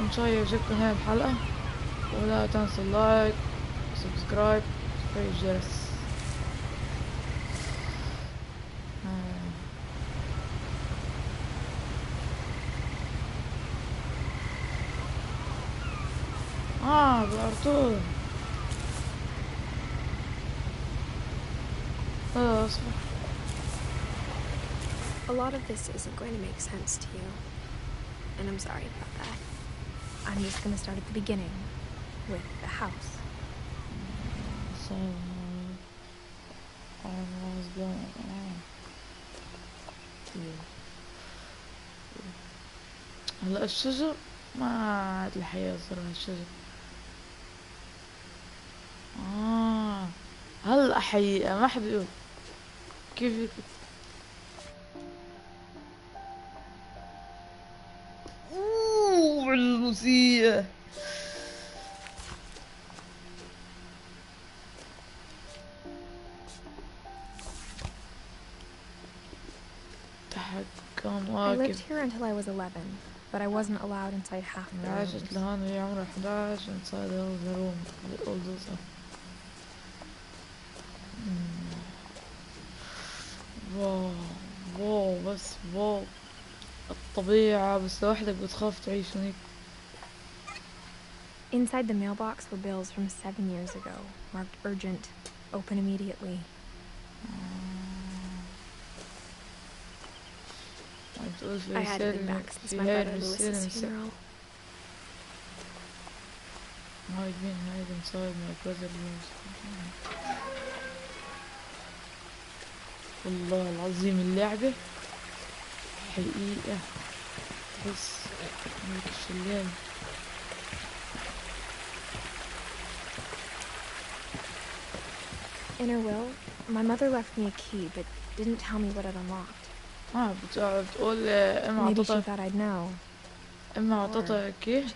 وإن شاء الله يعجبكم هاي الحلقة، ولا تنسوا اللايك وسبسكرايب وتفعيل الجرس. بالأرطول. أصبر. A lot of this isn't going to make sense to you, and I'm sorry about that. I'm just going to start at the beginning, with the house. So, I was going هلا الشجر ما عاد الحقيقة صراحة الشجر. هلا حقيقة ما حد يقول كيف الموسيقى. I lived here until I was 11, but I wasn't allowed inside half the rooms. عاشت لهون وهي عمرها 11 inside all the room all those. واو بس واو الطبيعة، بس لوحدك بتخاف تعيش هناك. Inside the mailbox were bills from 7 years ago, marked urgent, open immediately. I hadn't been back since my brother Lewis's funeral. I've been hiding inside my brother Lewis. والله العظيم اللعبة حقيقة بس هيك الشلال. In her will, my mother left me a key, but didn't tell me what it unlocked. بتقول Maybe she thought I'd know. اما اعطتها كي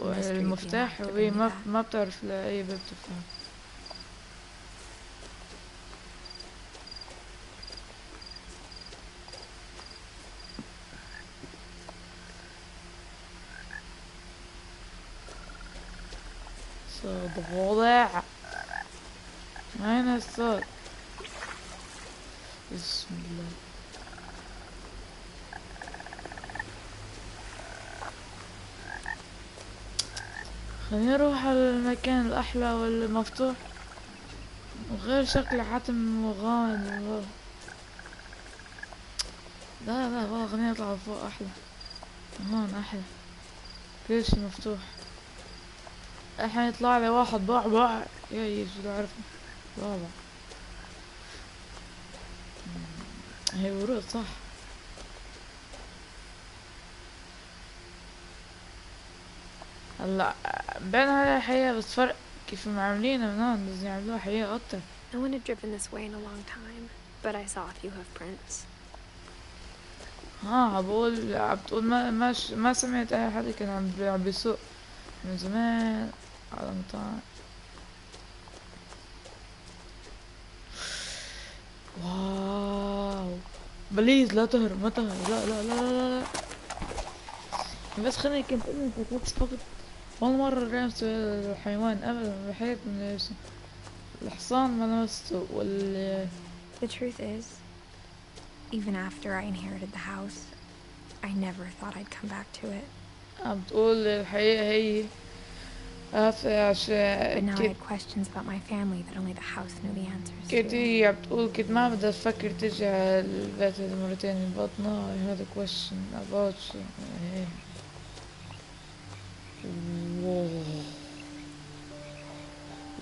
المفتاح وهي ما بتعرف لأي باب تفتح. صوت فظيع. أين الصوت؟ بسم الله. خليني اروح على المكان الاحلى والمفتوح وغير شكل حاتم وغامض. لا والله خليني اطلع فوق احلى. هون احلى كل شي مفتوح. الحين يطلع لي واحد باع يا شو عرفني بابا. هي ورود صح. هلا بينها الحقيقة بس فرق كيف معاملينها من هون، لازم يعملوها حقيقة أكتر. No one had driven this way in a long time, but I saw a few hoofprints. بتقول ما سمعت أي حدا كان عم بيسوق من زمان على مطاعم. واو بليز لا تهرب، ما تهرب، لا بس خليني كنت بس فقط ولا مرة لمست الحيوان أبدا بحياتي من الحصان ما لمسته The truth is, even after I inherited the house, I never thought I'd come back to it. بتقول الحقيقة هي But now I had questions about my family that only the house knew the answers to. كتير بتقول كنت ما بدها تفكر تجي على البيت مرتين من بطنها. I had a question about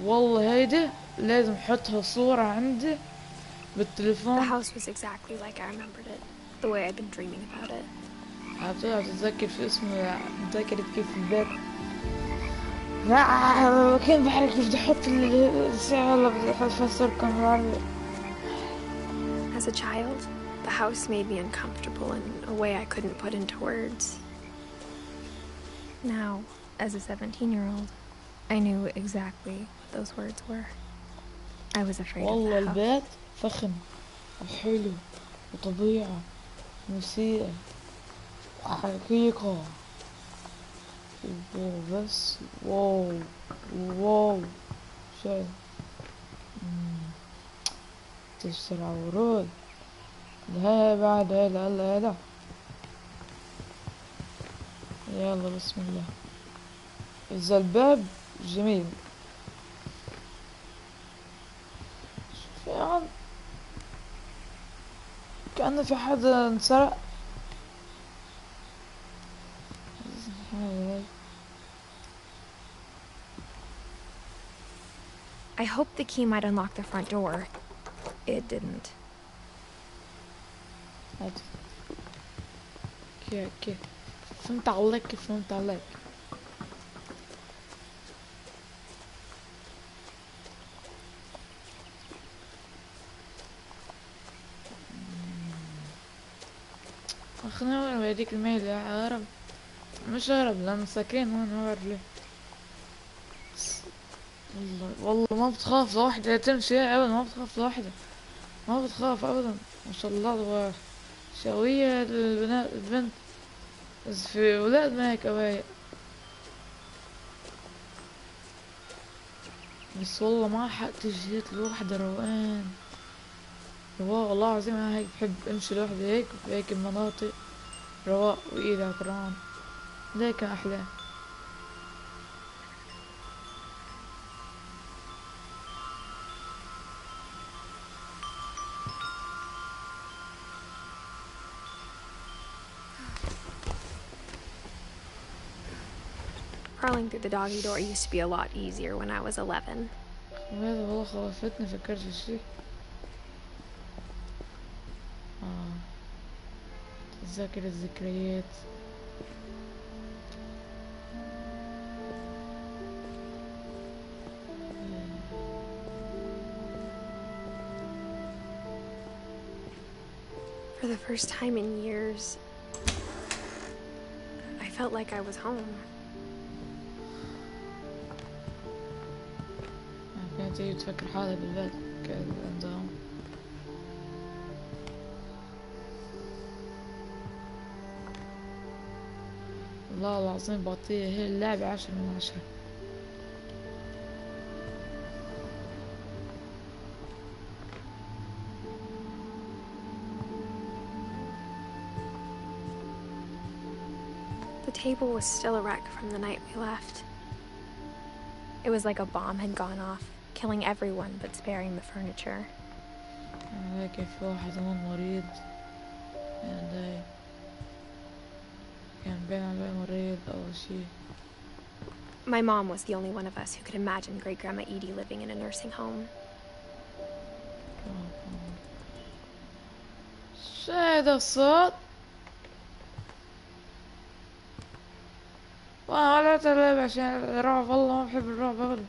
والله هيدا لازم احطها صورة عندي بالتليفون. The house was exactly like I remembered it, the way I'd been dreaming about it. بتقدر تتذكر في اسمه، تذكرت كيف البيت. لا كان بحرك كيف بدي احط الساعة ولا بدي احط فسركم بالعربي. As a child, the house made me uncomfortable in a way I couldn't put into words. Now, as a 17-year-old, I knew exactly what those words were. I was afraid of the house. والله البيت فخم وحلو وطبيعة موسيقى وحقيقة واو بس واو واو شايف تسرع ورود لا بعد هلا هلا هلا يلا بسم الله إذا الباب جميل في عن كأنه في حدا انسرق I hope the key might unlock the front door. It didn't. هات كيف فهمت عليك فهمت عليك خلينا نوريك الميل يا هرب مش هرب لأن ساكنين هون ما بعرف ليه والله ما بتخاف لوحدة تمشي ابدا ما بتخاف لوحدة ما بتخاف ابدا ما شاء الله شقوية البنت بس في ولاد ما هيك أبايع بس والله ما حقت جيت لوحدة روقان رواق والله العظيم انا هيك بحب امشي لوحدي هيك بهيك المناطق رواق وايدي على القرآن ليك احلى Crawling through the doggy door used to be a lot easier when I was 11. وهذا والله خوفتني فكرت في شي تذاكر الذكريات For the first time in years, I felt like I was home. كانت تيجي تفكر حالها بالبيت كان عندهم والله العظيم بعطيها هي اللعبة 10/10 The table was still a wreck from the night we left. It was like a bomb had gone off, killing everyone but sparing the furniture. هيك في واحد هون مريض يعني كان بين عليه مريض أول شي. My mom was the only one of us who could imagine Great Grandma Edie living in a nursing home. شو هذا الصوت؟ وانا ولا تلعب عشان الرعب والله ما بحب الرعب ابدا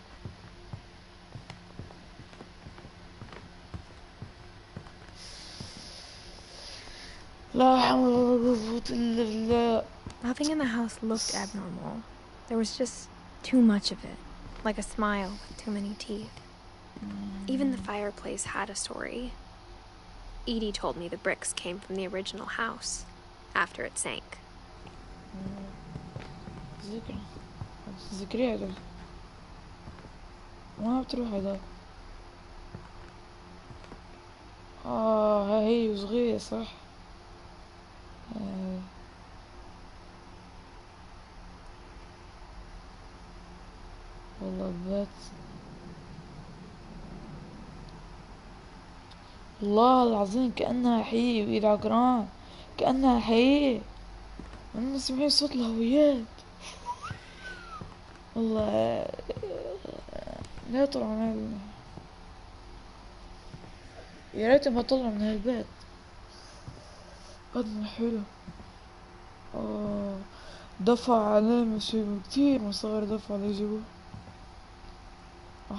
لا حول ولا قوة الا بالله. Nothing in the house looked abnormal. There was just too much of it, like a smile with too many teeth. Even the fireplace had a story. Edie told me the bricks came from the original house, after it sank. ذكري هذا ما بتروح هذا هي صغيرة صح والله بات والله العظيم كأنها حقيقي بإيد عقران كأنها حقيقي أنا سمعي صوت الهويات والله لا طبعا يا ريتهم هطلعوا من هالبيت قد حلو دفع عليه مش كتير مصاري دفع عليه يجيبوه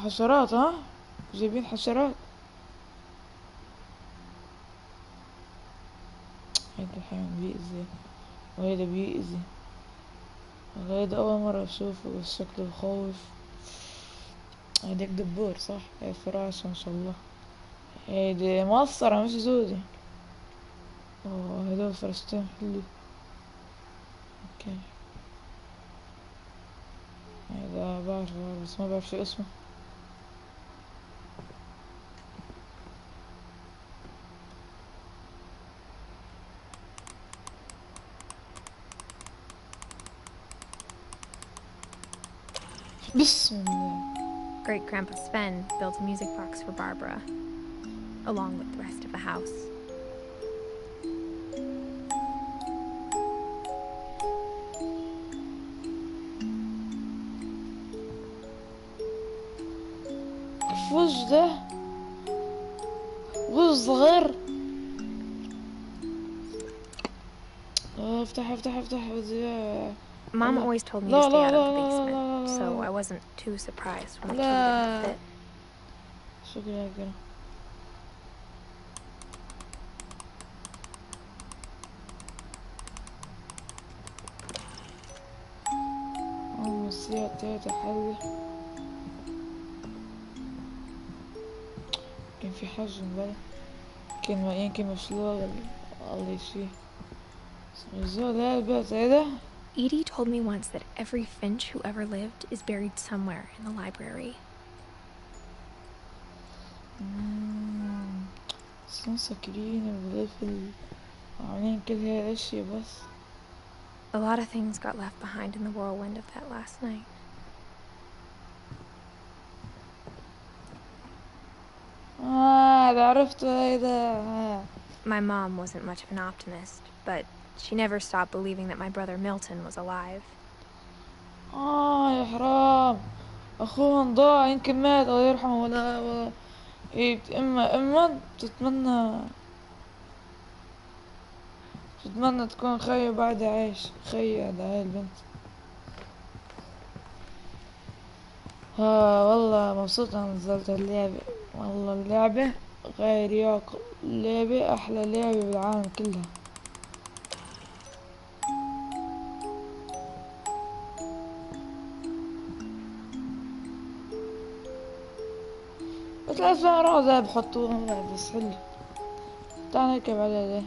حشرات جايبين حشرات هيدا الحيوان بيأذي وهيدا بيأذي هيدا أول مرة أشوفه بس شكله بخوف هيداك دبور صح هي فراشة ما شاء الله هيدي مقصرة مش زودي هيدول فراشتين حلو اوكي عارف بس ما بعرف شو اسمه. بسم الله. Great Grandpa Sven built a music box for Barbara, along with the rest of the house. وش ده؟ وش صغير؟ افتح افتح افتح. Mom always told me to لا stay لا out of the لا basement, لا لا so لا. I wasn't too surprised when the key لا. didn't fit. شكرا كده. السيارة تاتا حلوة. كان في حاجة مبلا يمكن مشلوغ الله يشفيه. زول البيت هذا. Edie told me once that every Finch who ever lived is buried somewhere in the library. مسكرين الغلف عاملين كل هاي الاشياء بس. A lot of things got left behind in the whirlwind of that last night. عرفت هيدا. My mom wasn't much of an optimist, but she never stopped believing that my brother Milton was alive. يا حرام، اخوه ضاع يمكن مات الله يرحمه ولا إيه. اما تتمنى تكون خي بعد عايش. خي هاي البنت. والله مبسوط انا نزلت اللعبة. والله اللعبة غير يعقل. اللعبة احلى لعبة بالعالم كلها. بس الأسماء رعدة بحطوها بس حلو. تعال نركب على ده.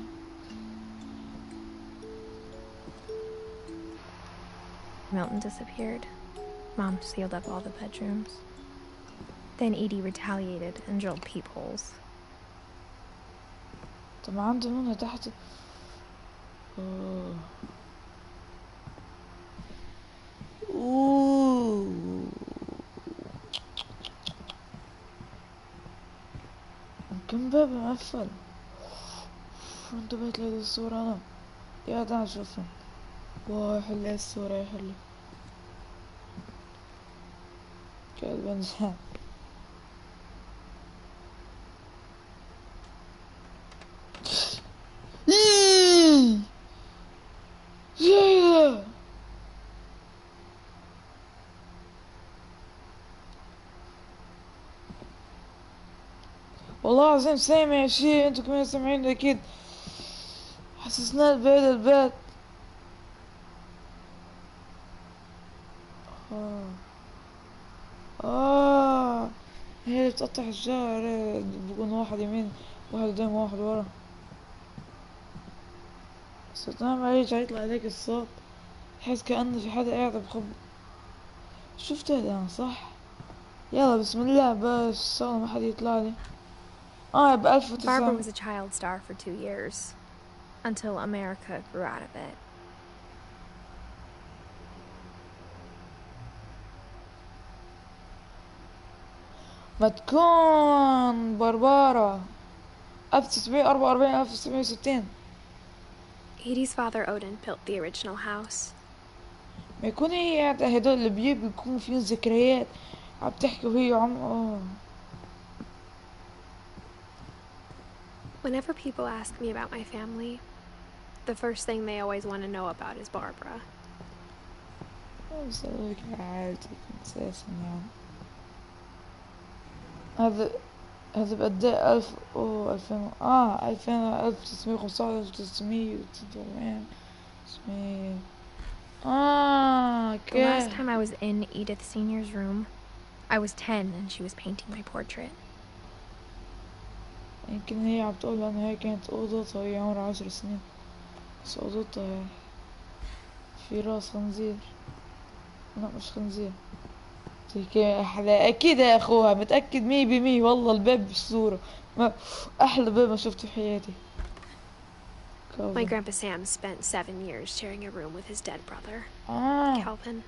Milton disappeared. Mom sealed up all the bedrooms. Then Edie retaliated and drilled peepholes. طب عندهم هنا تحت. يمكن باب مقفل. انتبهت لهذه الصورة انا. يا تعال شوفها. واو حلو الصورة يا حلو. كلب انسان. جيدة. والله العظيم سامع شي. انتو كمان سامعين اكيد. حسسنا بعيد البيت. هي اللي بتقطع الشجر. بكون واحد يمين واحد قدام واحد ورا. صوت ما عليك هيطلع عليك الصوت. تحس كأنه في حدا قاعد بخبط. شفت هذا صح؟ يلا بسم الله بس شغله ما حد يطلع لي. Barbara was a child star for 2 years, until America grew out of it. ما تكون بربارة 1944 1960. Edie's father Odin built the original house. ما يكون هي هدول اللي بيكون فيهم ذكريات عم تحكي وهي Whenever people ask me about my family, the first thing they always want to know about is Barbara. بسألك عادي أساسا يعني. هذا بقديه 1000 2000 2000 1915 1900 The last time I was in Edith Senior's room, I was 10 and she was painting my portrait. يمكن هي عم تقول لأنه هي كانت أوضتها وهي عمرها 10 سنين. بس أوضتها في راس خنزير. لا مش خنزير. اكيد يا اخوها، متأكد 100%. والله الباب بالصورة، ما احلى باب ما شفته في حياتي. My Grandpa Sam spent 7 years sharing a room with his dead brother, Calvin.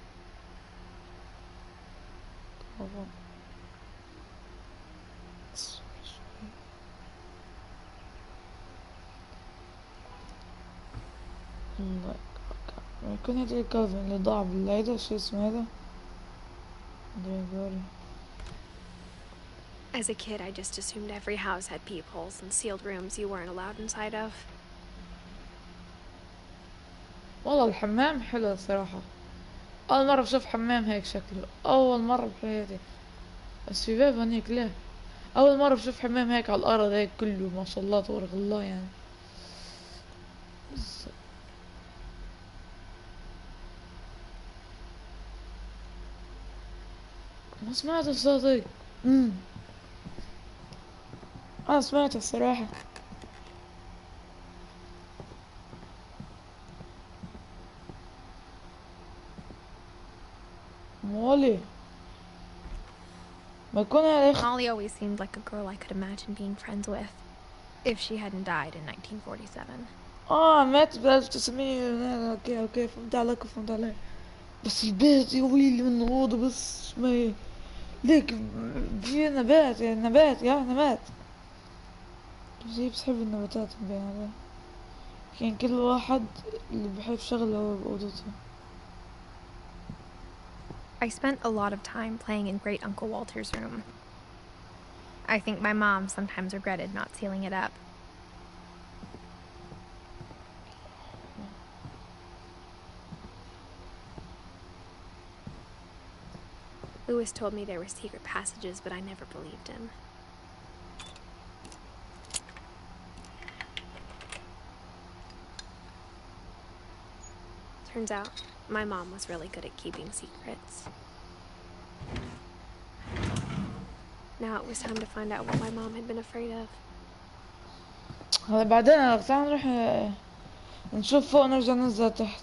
يكون هذا كالفن اللي ضاع بالليلة، شو اسمه هذا؟ غريغوري. As a kid, I just assumed every house had peepholes and sealed rooms you weren't allowed inside of. والله الحمام حلو الصراحة. أول مرة بشوف حمام هيك شكله، أول مرة بحياتي. بس في باب هنيك ليه؟ أول مرة بشوف حمام هيك على الأرض هيك كله، ما شاء الله تبارك الله يعني. ما سمعت الصوت هيك. أنا سمعت الصراحة. مولي ما يكون يا أخي. Molly always seemed like a girl I could imagine being friends with, if she hadn't died in 1947. مات ب1900. اوكي فهمت عليك. بس البيت يا ويلي من اوضه، بس ما ليك في نبات يعني، نبات. زي بتحب النباتات بين هذا. يعني كل واحد اللي بحب شغله بأوضته. I spent a lot of time playing in Great Uncle Walter's room. I think my mom sometimes regretted not sealing it up. Lewis told me there were secret passages, but I never believed him. Turns out, my mom was really good at keeping secrets. Now it was time to find out what my mom had been afraid of. هلا بعدين تعال نروح نشوف فوق، نرجع ننزل تحت.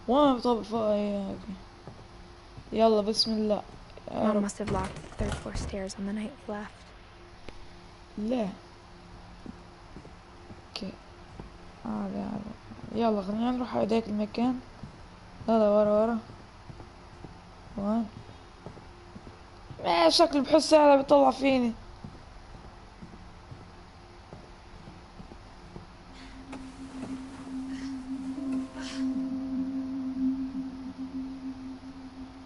وين طب فوق؟ يلا بسم الله. Mom must have locked the third floor stairs on the night we left. لا اوكي. يلا خلينا نروح على ذاك المكان. لا ورا وين؟ ما شكله بحس هذا بيطلع فيني.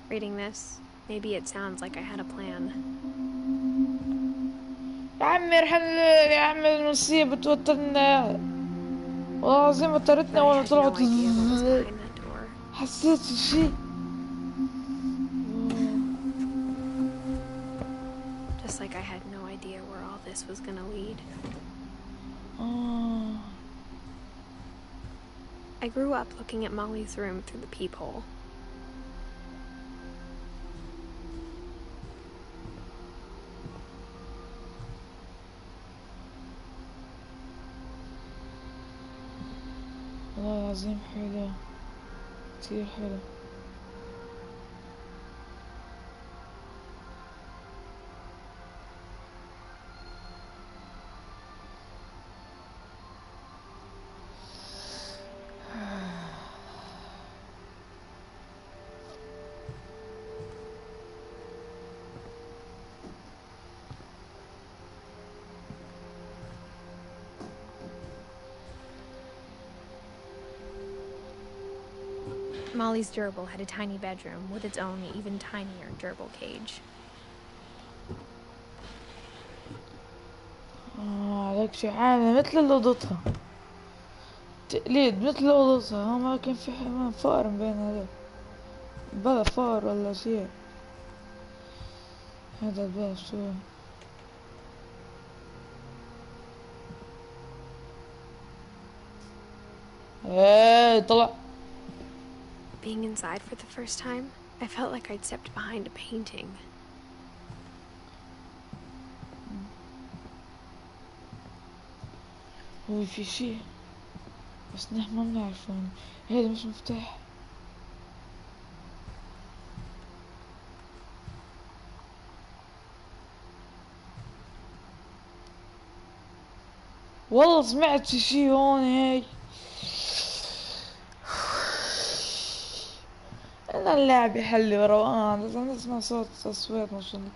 Reading this, maybe it sounds like I had a plan. يا عمي ارحم يا عمي، المصيبة توترنا والله العظيم، وترتنا وانا طلعت. حسيت شي. Just like I had no idea where all this was gonna lead. I grew up looking at Molly's room through the peephole. والله العظيم حلو، كتير حلو. Molly's gerbil had a tiny bedroom with its own even tinier gerbil cage. عليك شي عالي مثل أوضتها، تقليد مثل أوضتها. ما كان في حمام فار بين هذا بلا فار ولا شيء. هذا الباب شو؟ ايه طلع. Being inside for the first time, I felt like I'd stepped behind a painting. هو في شيء بس نحن ما بنعرفه. هذا مش مفتاح. والله سمعت في شي هون هيك. انا اللعب يحلي روقان، لازم نسمع صوت تصويت ما شاء الله.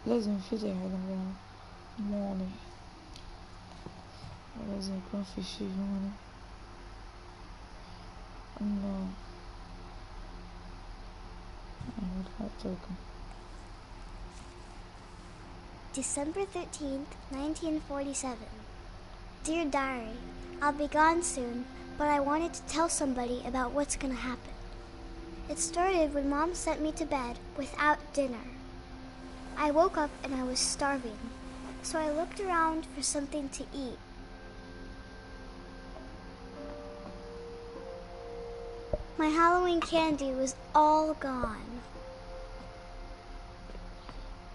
لازم فتح هذا موني، لازم يكون في شي هون انه أعطيكم. December 13th, 1947. Dear Diary, I'll be gone soon, but I wanted to tell somebody about what's gonna happen. It started when Mom sent me to bed without dinner. I woke up and I was starving, so I looked around for something to eat. My Halloween candy was all gone.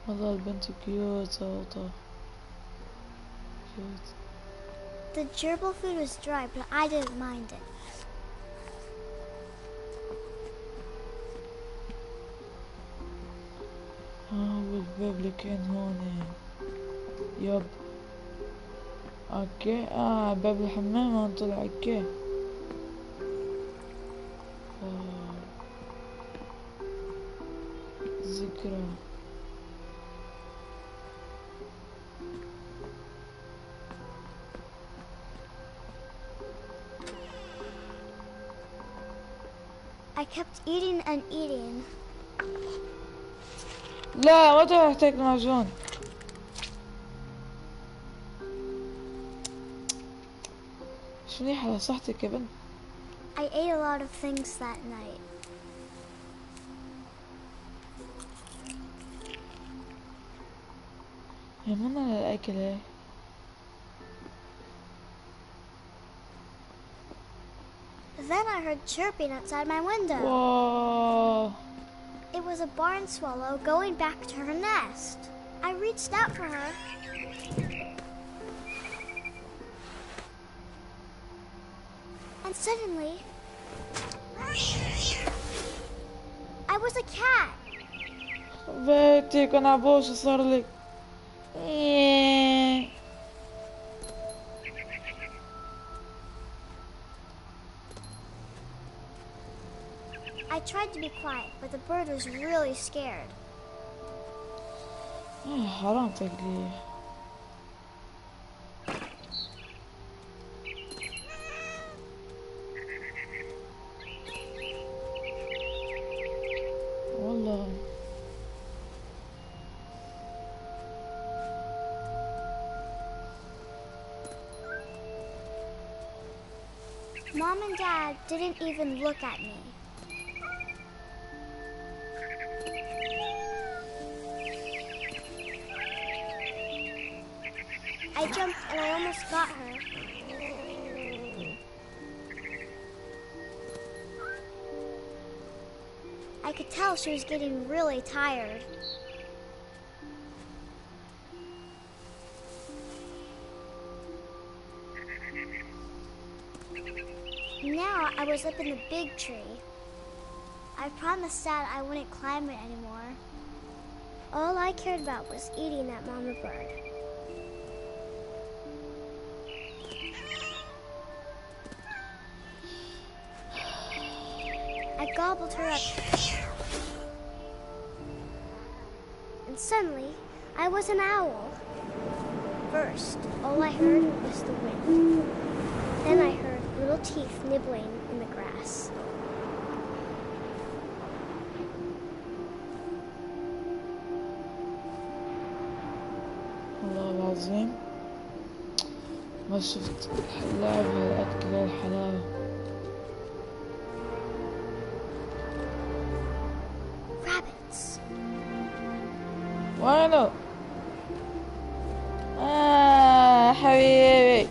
والله البنت كيوت صوتها كيوت. The gerbil food was dry, but I didn't mind it. والباب اللي كان هون يب. اوكي باب الحمام هون طلع. اوكي ذكرى. I kept eating and eating. لا ما تحتاج معجون. مش منيح على صحتك يا بنت. I ate a lot of things that night. يا منى الأكل ايه. Then I heard chirping outside my window. واو. It was a barn swallow going back to her nest. I reached out for her. And suddenly, I was a cat. بيتي كان عبوش صار لك. I tried to be quiet, but the bird was really scared. حرام تقليه. والله Mom and Dad didn't even look at me. I jumped and I almost got her. I could tell she was getting really tired. Now I was up in the big tree. I promised Dad I wouldn't climb it anymore. All I cared about was eating that mama bird. I gobbled her up. And suddenly, I was an owl. First, all I heard was the wind. Then I heard little teeth nibbling in the grass. والله العظيم ما شفت لعبة الأكل الحلاوة. Rabbits. وينه؟ حبيبي.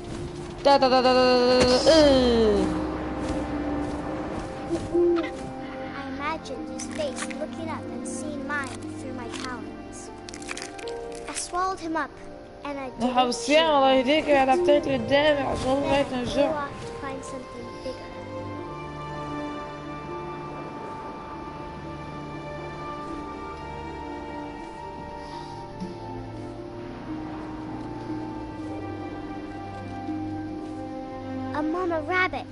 دا دا دا دا دا دا. I imagined his face looking up and seeing mine through my talons. I swallowed him up and I didn't نحب الصيام الله يهديك يا لعبتك قدامي عشان Then لغاية I flew نرجع. off to find something bigger. a mama rabbit.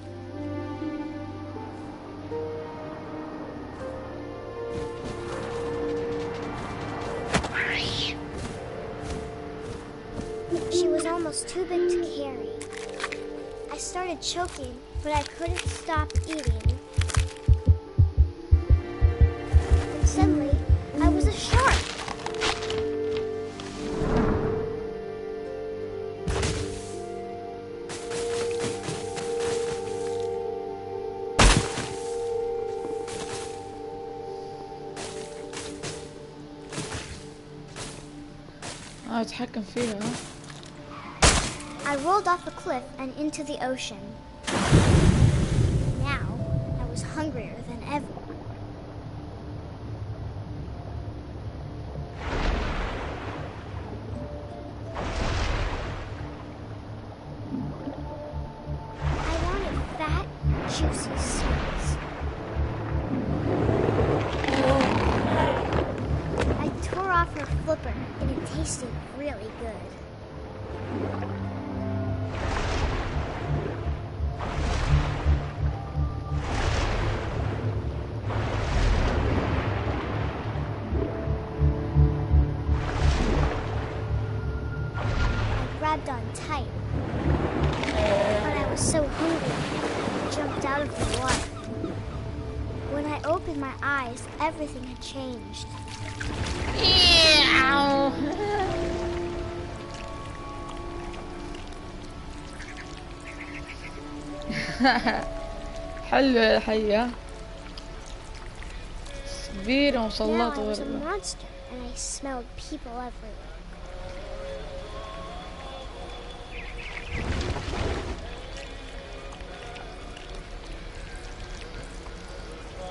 She was almost too big to carry. I started choking, but I couldn't stop eating. And suddenly, I was a shark. اتحكم فيها. I rolled off a cliff and into the ocean. Now, I was hungrier than ever. I wanted fat, juicy seeds. I tore off her flipper, and it tasted really good. Grabbed on tight, but I was so hungry, I jumped out of the water. When I opened my eyes, everything had changed. حلوة الحية كبيرة Now ومسلطة I was a برضه. monster, and I smelled people everywhere.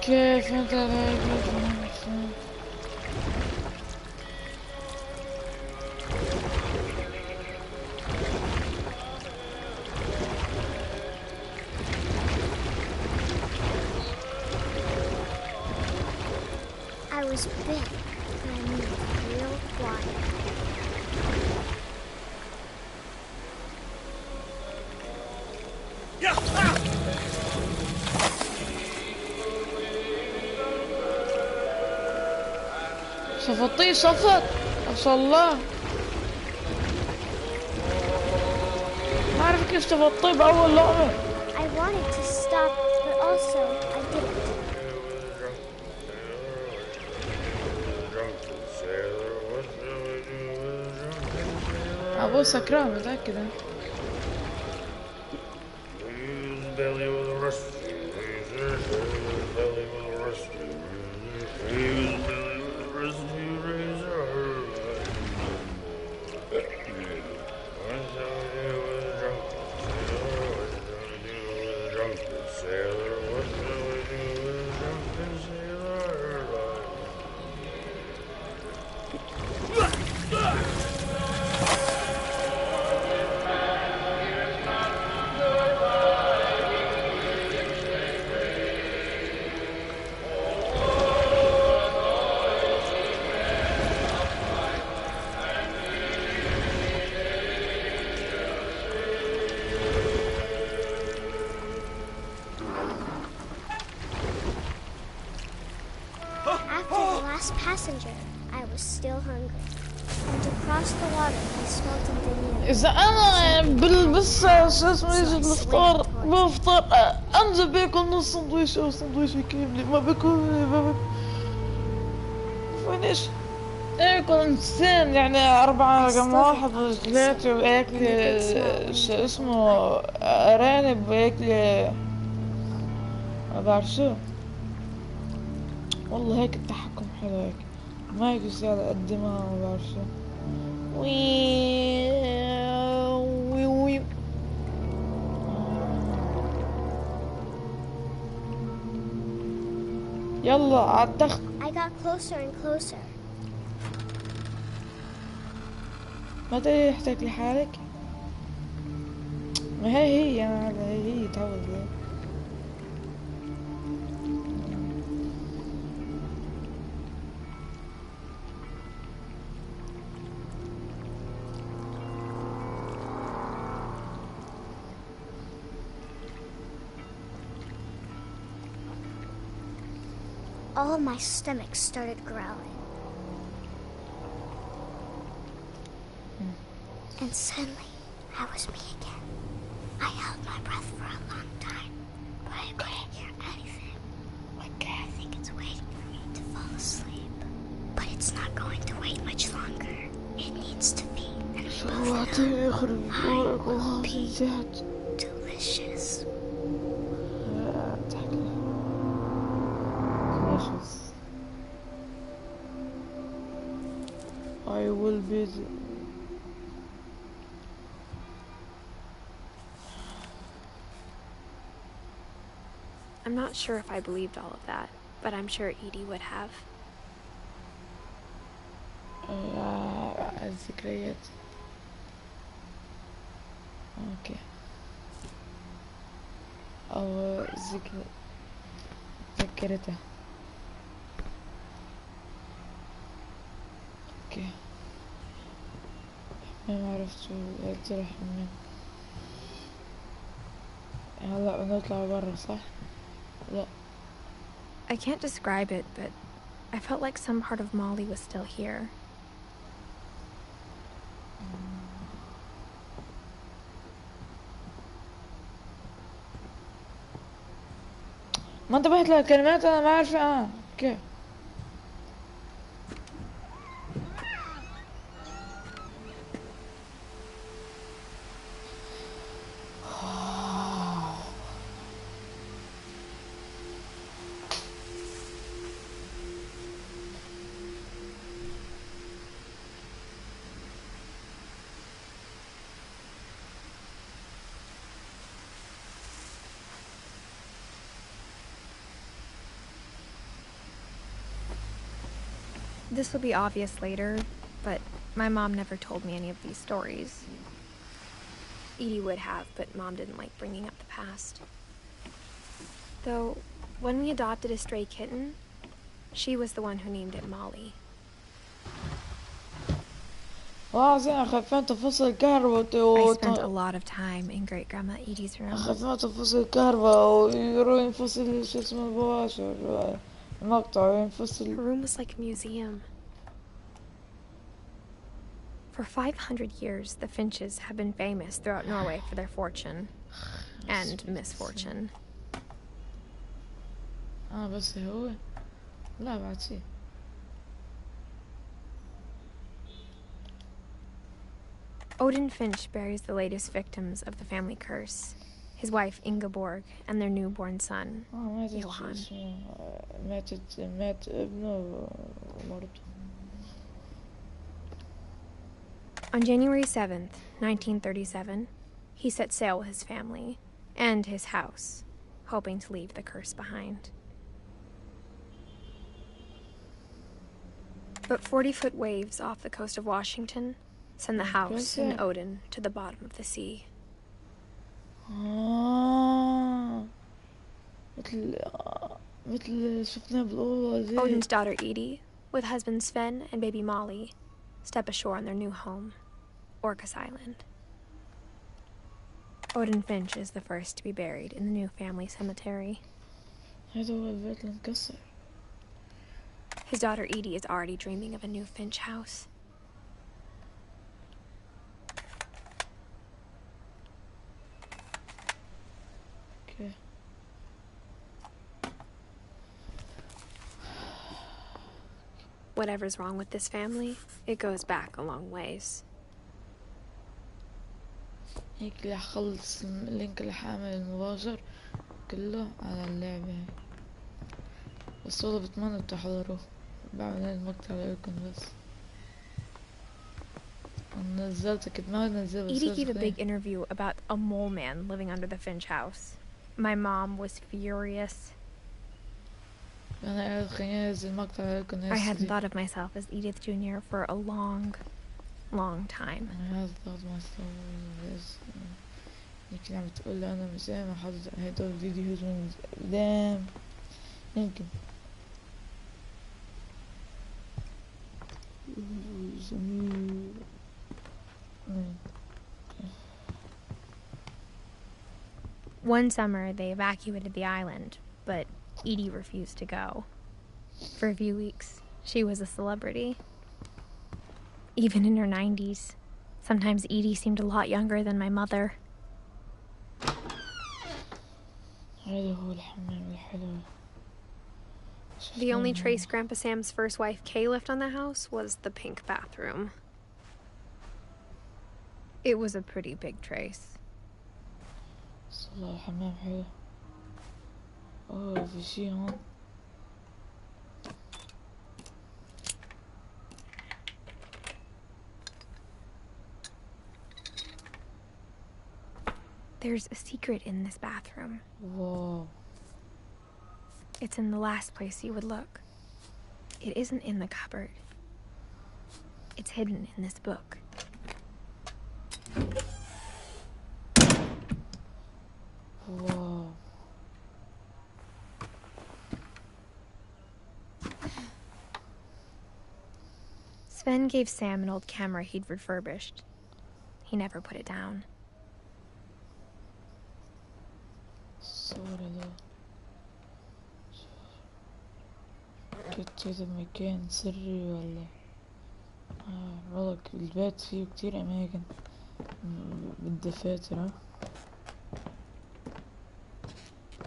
كيف انت رايق؟ I was big, and I moved real quiet. صفطيه صفط ما شاء الله. ما اعرف كيف تفطيه باول لقمة. I wanted to stop, but also I didn't. ابوه سكران متأكدة. After the last passenger, I was still hungry. And to cross the water, I smelled something new. إذا أنا بلبس شو اسمه يجي الفطار بفطر أنزل باكل نص سندويشة أو سندويشة كاملة ما باكل فينيش آكل إنسان يعني 4 رقم 1 ثلاثة وآكل شو اسمه أرانب وآكل ما بعرف شو. والله هيك التحكم حلو هيك ما هيك زيادة قدمها ما بعرف شو. وي وي وي يلا عالتخت. I got closer and closer. متى يحتاج لحالك؟ ما هي أنا هي تعود ليه. all of my stomach started growling. And suddenly, I was me again. I held my breath for a long time, but I couldn't hear anything. Okay. I think it's waiting for me to fall asleep. But it's not going to wait much longer. It needs to be. And delicious. I will be I'm not sure if I believed all of that, but I'm sure Edie would have. الذكريات. اوكي. او ذكرتها. اوكي. ما عرفت شو اقترح مني. هلا نطلع برا صح؟ لا. I can't describe it, but I felt like some part of Molly was still here. ما انتبهت للكلمات انا ما عارفة اوكي. This will be obvious later, but my mom never told me any of these stories. Edie would have, but Mom didn't like bringing up the past. Though, when we adopted a stray kitten, she was the one who named it Molly. زين خفنت فصل الكهرباء I spent a lot of time in Great Grandma Edie's room. خفنت فصل الكهرباء ويروح ينفصل شو اسمه المباشر المقطع ينفصل. Her room was like a museum. For 500 years, the Finches have been famous throughout Norway for their fortune and misfortune. بس هو لا بعد شيء. Odin Finch buries the latest victims of the family curse, his wife Ingeborg and their newborn son, Johan. مات ابنه ومرته. On January 7th, 1937, he set sail with his family and his house, hoping to leave the curse behind. But 40-foot waves off the coast of Washington send the house and Odin to the bottom of the sea. مثل شفناه بالأوضة زي. Odin's daughter Edie, with husband Sven and baby Molly, step ashore on their new home, Orcas Island. Odin Finch is the first to be buried in the new family cemetery. هذا هو البيت اللي مكسر. His daughter Edie is already dreaming of a new Finch house. Okay. Whatever's wrong with this family, it goes back a long ways. هيك اللي حخلص اللينك اللي حاعمل المباشر كله على اللعبة هاي. بس والله بتمنى تحضروه. بعمل المقطع لكم بس. نزلت كنت ما نزلت. Edie gave a big interview about a mole man living under the Finch house. My mom was furious. أنا خليني أنزل المقطع لكم. I hadn't thought of myself as Edith Jr. for a long, long time. أنا ثought myself as يمكن عم تقول لي أنا مش دايما حاطط هدول الفيديوز من قدام يمكن. One summer, they evacuated the island, but Edie refused to go. For a few weeks, she was a celebrity. Even in her 90s. Sometimes Edie seemed a lot younger than my mother. هذا هو الحمام الحلو. The only trace Grandpa Sam's first wife, Kay, left on the house was the pink bathroom. It was a pretty big trace. والله حمام حلو. اوه في شي هون. There's a secret in this bathroom. واو. It's in the last place you would look. It isn't in the cupboard. It's hidden in this book. واو. Sven gave Sam an old camera he'd refurbished. He never put it down. الصورة ده كده مكان سري ولا والله البيت فيه كتير أماكن بالدفاتر.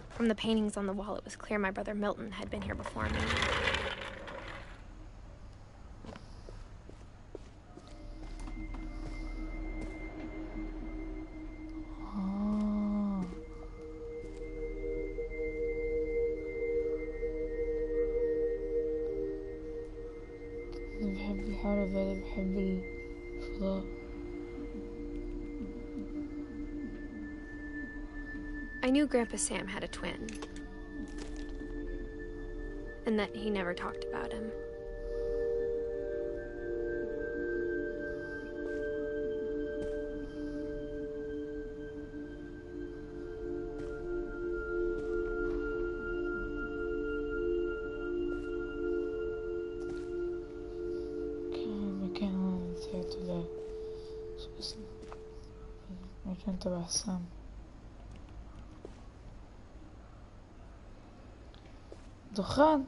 From the paintings on the wall, it was clear my brother Milton had been here before me. أنا بحب الحرب، أنا بحب الفضاء. I knew Grandpa Sam had a twin, and that he never talked about him. مكان هون نسيته له شو اسمه، مكان تبع حسام. دخان.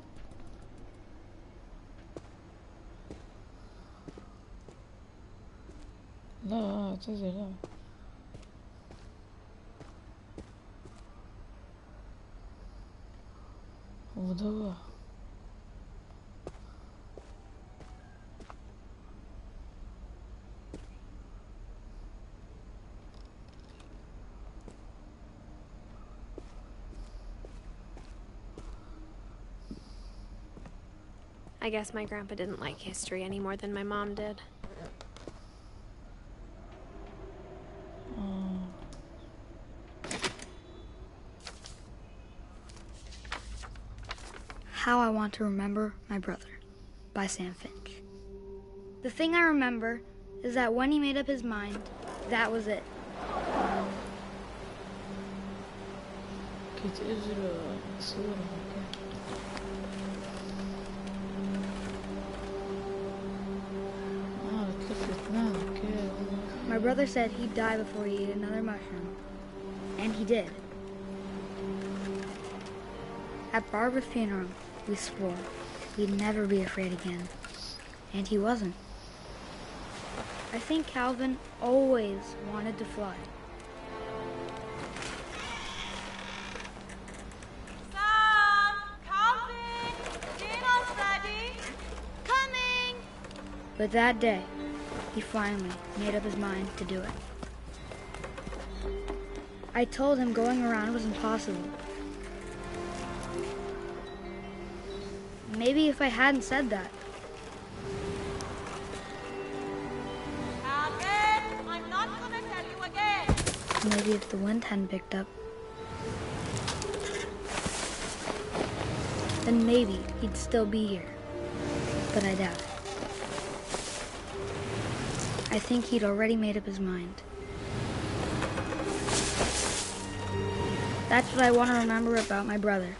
لا اعتذر لا. وضوء. I guess my grandpa didn't like history any more than my mom did. How I Want to Remember My Brother by Sam Finch. The thing I remember is that when he made up his mind, that was it. كنت اجرى صورة My brother said he'd die before he ate another mushroom. And he did. At Barbara's funeral, we swore we'd never be afraid again. And he wasn't. I think Calvin always wanted to fly. Sam! Calvin! Dinner's ready! Coming! But that day, he finally made up his mind to do it. I told him going around was impossible. Maybe if I hadn't said that. Calvin! I'm not gonna tell you again! Maybe if the wind hadn't picked up. Then maybe he'd still be here. But I doubt it. I think he'd already made up his mind. That's what I want to remember about my brother.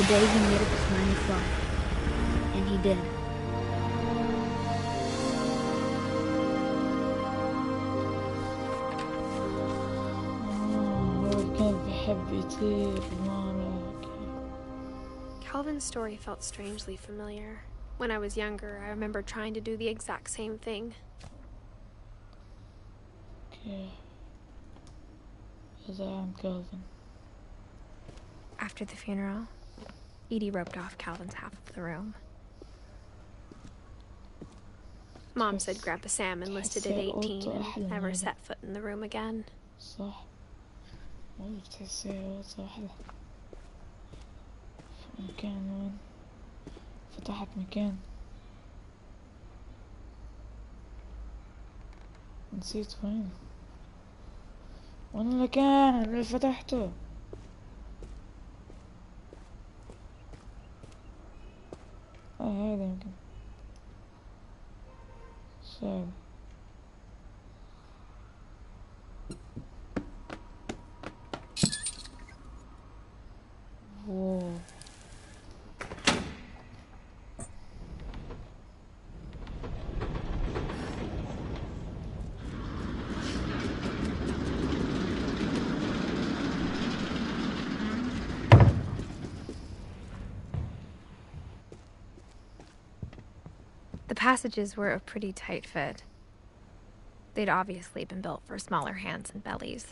The day he made up his mind to fly. And he did. هو كان بيحب يطير مرة. Calvin's story felt strangely familiar. When I was younger, I remember trying to do the exact same thing. Okay. هذا عن كالفن. After the funeral, Edie roped off Calvin's half of the room. Mom said Grandpa Sam enlisted at 18 and never set foot in the room again. صح. والله بتحسيها أوضة أحلى. مكان وين؟ فتحت مكان. نسيت وين. وين المكان اللي فتحته؟ هذا يمكن. شايف. واو. The passages were a pretty tight fit. They'd obviously been built for smaller hands and bellies.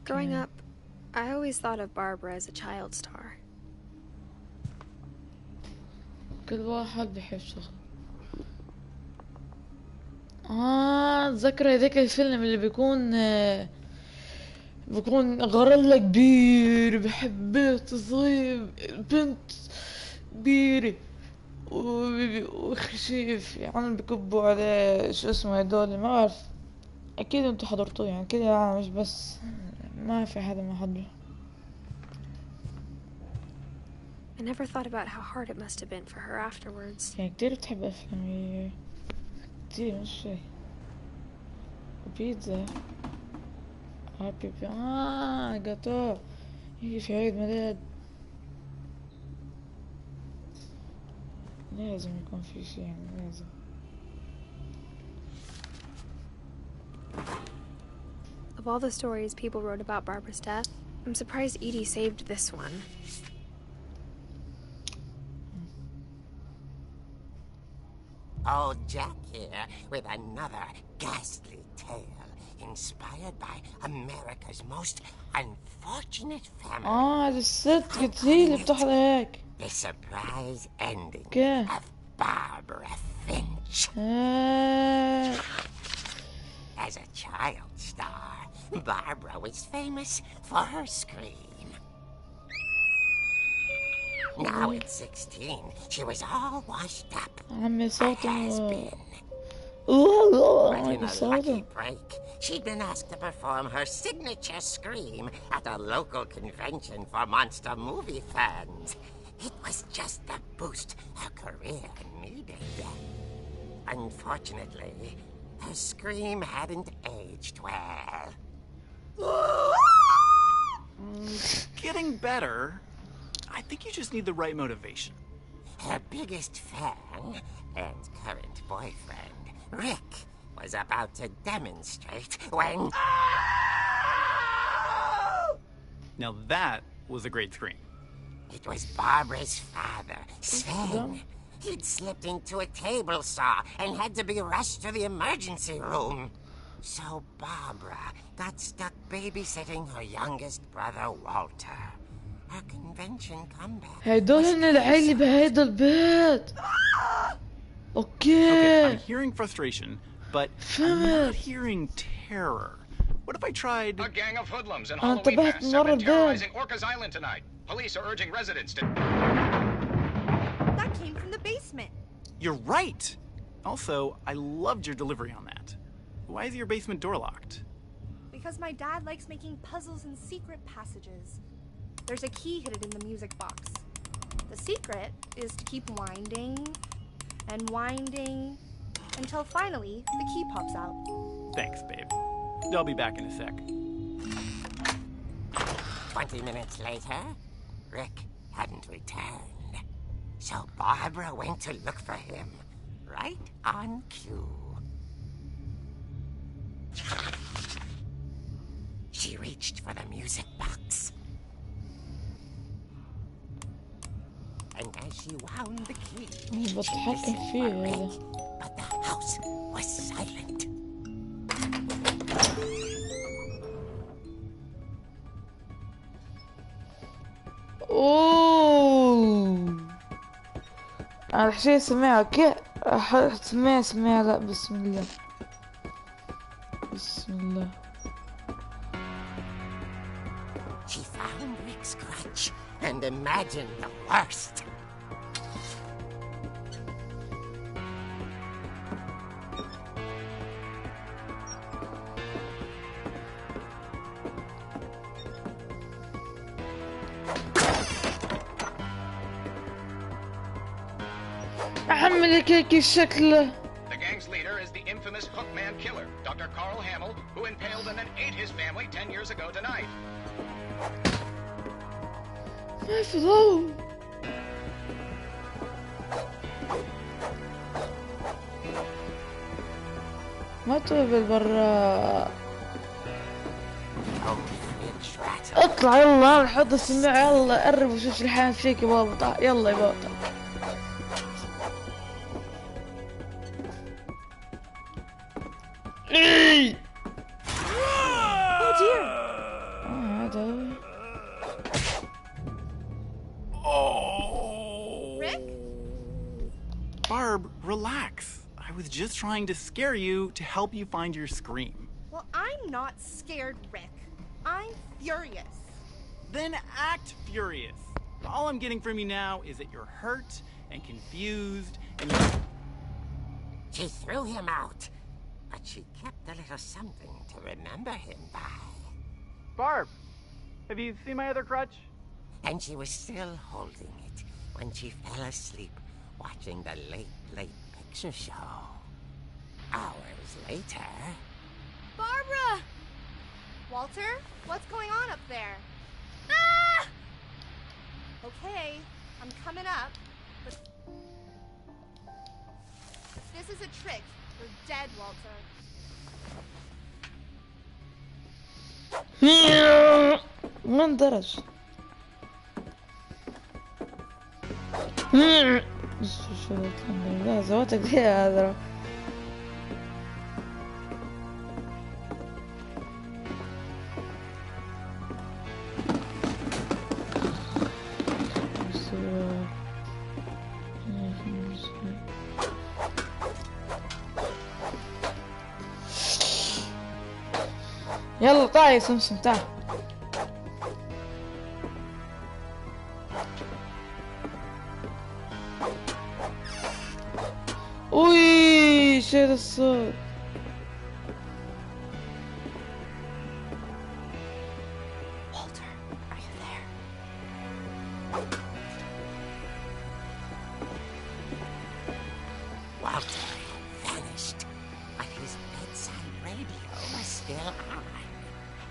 Growing up, I always thought of Barbara as a child star. كل واحد بيحب شغل. تذكر هذاك الفيلم اللي بيكون غرلة كبير بحب بنت صغير، بنت كبيرة وخشيف يعني بكبوا عليه شو اسمه هدول ما أعرف. أكيد أنتوا حضرتوه يعني كده يعني مش بس ما في حدا ما حضره. I never thought about how hard it must have been for her afterwards. يعني كتير بتحب أفلام كتير مش شي. بيتزا هابي جاتو يجي في عيد ميلاد لازم يكون في شي يعني لازم. Of all the stories people wrote about Barbara's death, I'm surprised Edie saved this one. Old Jack here with another ghastly tale inspired by America's most unfortunate family. هذه الست كتير اللي بتحضر هيك. The surprise ending Okay. of Barbara Finch. As a child star, Barbara was famous for her scream. Now at 16, she was all washed up. عمي A صوته has-been. But عمي in a lucky صوته. break, she'd been asked to perform her signature scream at a local convention for monster movie fans. It was just the boost her career needed. Unfortunately, her scream hadn't aged well. Getting better. I think you just need the right motivation. Her biggest fan and current boyfriend, Rick, was about to demonstrate when... Now that was a great scream. It was Barbara's father, Sven. He'd slipped into a table saw and had to be rushed to the emergency room. So Barbara got stuck babysitting her youngest brother, Walter. Her convention comeback. هيدول هن العيلة بهيدا البيت. Okay, I'm اوكي. hearing frustration, but I'm not hearing terror. What if I tried... A gang of hoodlums and أنا Halloween انتبهت masks have been مرة terrorizing Orcas Island tonight. Police are urging residents to... That came from the basement. You're right! Also, I loved your delivery on that. Why is your basement door locked? Because my dad likes making puzzles and secret passages. There's a key hidden in the music box. The secret is to keep winding and winding until finally the key pops out. Thanks, babe. I'll be back in a sec. 20 minutes later, Rick hadn't returned. So Barbara went to look for him, right on cue. She reached for the music box. And as she wound the key, she بتحكم listened فيه for هذا. Rick, but the house was silent. اوه انا شيء سمعها كيف سمعها لا بسم الله بسم الله She found Rick's crutch and imagined the worst. احمل كيك الشكل. The gang's leader is the infamous Hookman killer, Dr. Carl Hamill, who impaled and then ate his family 10 years ago tonight. ما في ضوء. ما تقبل برا. اطلع يلا حط السماعة يلا قرب وشوف الحين فيك يا بابا يلا يا بابا. Oh dear! هذا Oh! Rick? Barb, relax. I was just trying to scare you to help you find your scream. Well, I'm not scared, Rick. I'm furious. Then act furious. All I'm getting from you now is that you're hurt and confused and you... She threw him out, but she kept a little something to remember him by. Barb, have you seen my other crutch? And she was still holding it when she fell asleep watching the late picture show. Hours later... Barbara! Walter, what's going on up there? Ah! Okay, I'm coming up, but this is a trick. You're dead, Walter. ما اندرج. لا زوجتك دي هذا. يلا طاي سمسم تعال. اوي شيل الصوت. Walter, are you there? Walter vanished, but his bedside radio was still on.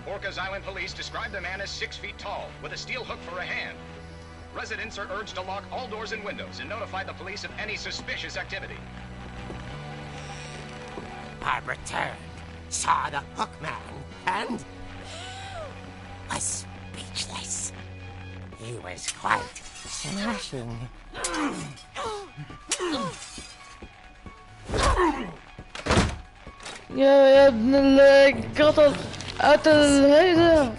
Orcas Island police describe the man as 6 feet tall, with a steel hook for a hand. Residents are urged to lock all doors and windows and notify the police of any suspicious activity. Barbara turned, saw the hook man, and was speechless. He was quite smashing. يا ابن القطط قتل هيدا.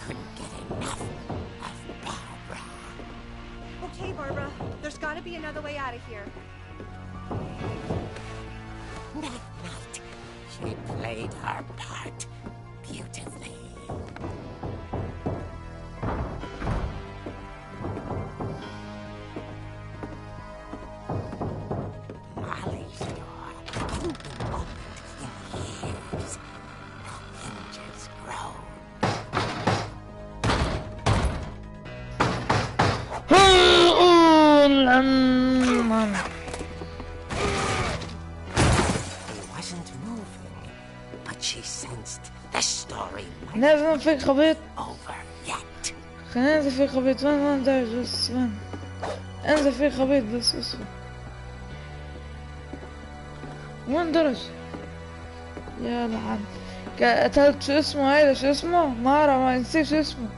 Okay, Barbara, there's gotta be another way out of here. That night, she played her part beautifully. wasn't moving, but she sensed the story might لازم في خبيط. over yet. خلينا ننزل في خبيط. وين درج بس وين؟ انزل في خبيط بس اصبر. وين درج؟ يا لعن. قتلت شو اسمه هيدا شو اسمه؟ ما نسيت شو اسمه.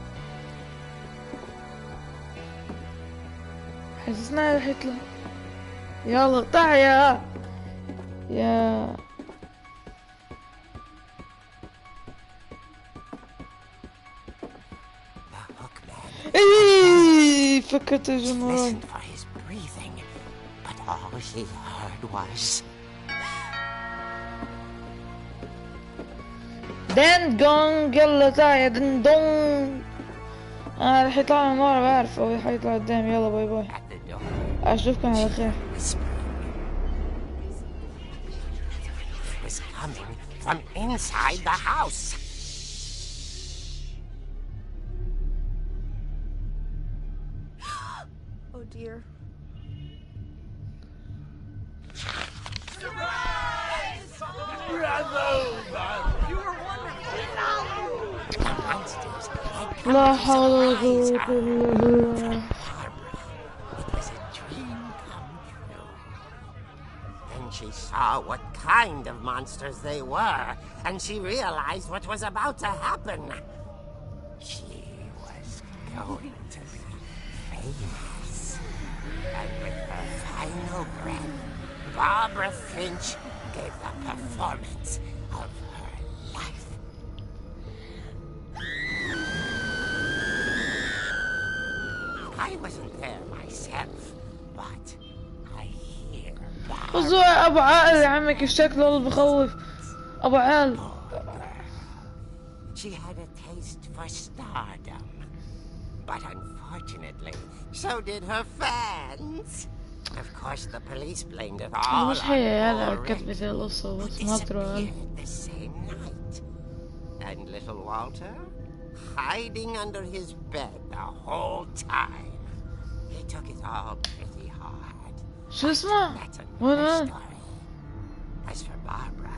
حسسنا رح يطلع. يلا اقطع يا The hookman ايه فكرت الجمهور. listened for his breathing, but all he heard was دين جونج. يلا تعال يا دين دونج. رح يطلع من ورا بعرف او حيطلع قدام. يلا باي باي. at the door, اشوفكم على خير. whispering. It was coming from inside the house. Oh dear. The monsters had come لا to حول ولا surprise قوة her. الا بالله. It was a dream come true. Then she saw what kind of monsters they were, and she realized what was about to happen. She was going to be famous. And with her final breath, Barbara Finch gave the performance of her life. I wasn't there myself, but I hear خذوا ابو عائل يا عمك الشكل والله بخوف. ابو عائل. She had a taste for stardom. But unfortunately, so did her fans. Of course, the police blamed it all مش on هي هذا poor كتبت Rick, القصة who بس ما تروح. disappeared the same night. And little Walter, hiding under his bed the whole time. He took it all pretty hard. شو اسمه؟ That's وين another وين؟ story. As for Barbara,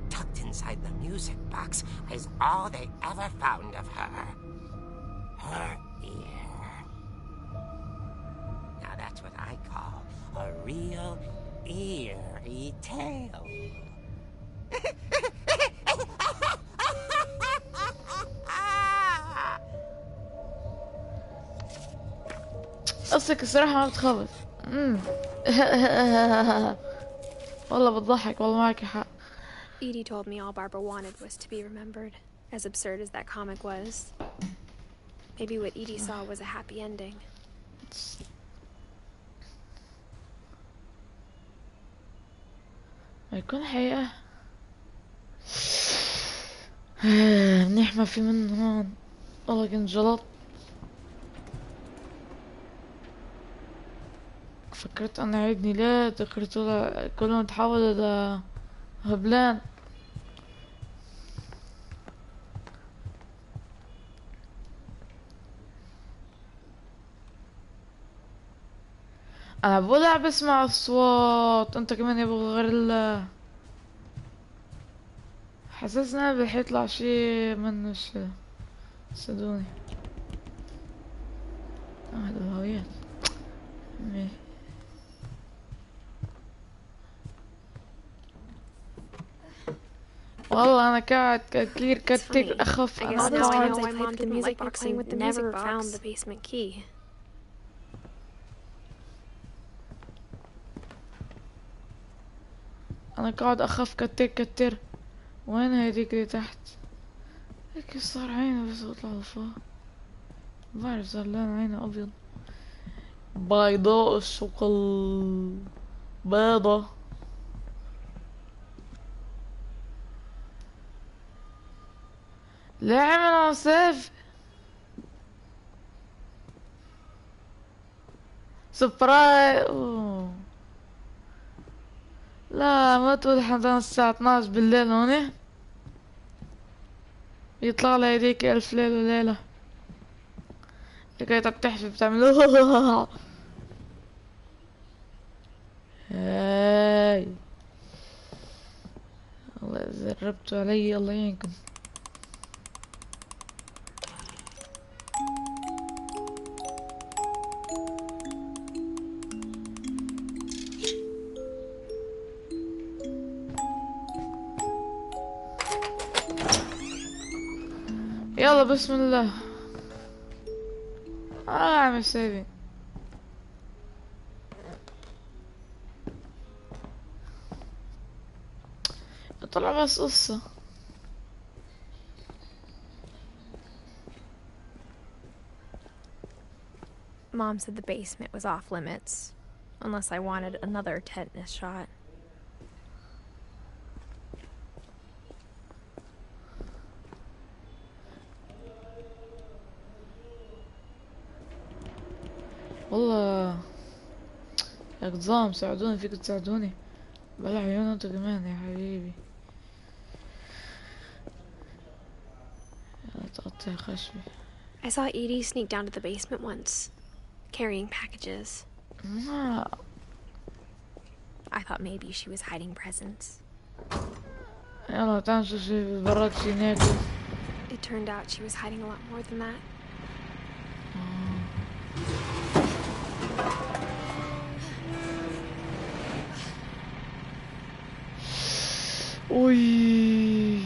tucked inside the music box is all they ever found of her. Her ear. Now that's what I call a real eerie tale. قصدك الصراحة ما بتخوف. والله بتضحك والله معك حق. Edie told me all Barbara wanted was to be remembered, as absurd as that comic was. Maybe what Edie saw was a happy ending. يكون حقيقة. منيح ما في منه هون. والله كنت جلط. فكرت أنا عيد ميلاد. فكرت كلهم تحولوا لهبلان. أنا بولع بسمع الصوت. أنت كمان يبغى غير حسسنا رح يطلع شي منه شي. صدقوني. هذا الهويات. والله أنا قاعد كثير كتير أخف. I أنا guess now I قاعد know why Mom didn't like me playing with the music box. Never found the basement key. أنا قاعد أخاف كتير. وين هيديك اللي تحت؟ هيك صار عينه بس اطلع لفوق. ما بعرف زعلان عينه أبيض. بيضاء الشوكول. بيضة. ليه عملوا سيف؟ سبراي. أوه. لا ما تقول حتى الساعة 12 بالليل هوني. يطلع لي هديك ألف ليلة وليلة. هيك بتحفي بتعمل هاي الله زربتوا علي، الله يعينكم. يلا بسم الله. اعمل سيفين. طلع بس قصة. Mom said the basement was off limits, unless I wanted another tetanus shot. والله يا قضام ساعدوني، فيكم تساعدوني. بلا عيون انتوا كمان يا حبيبي. يا تقطع خشمي. I saw Edie sneak down to the basement once, carrying packages. ما I thought maybe she was hiding presents. يلا تعال نشوف شي برات شي ناكل. It turned out she was hiding a lot more than that. اوي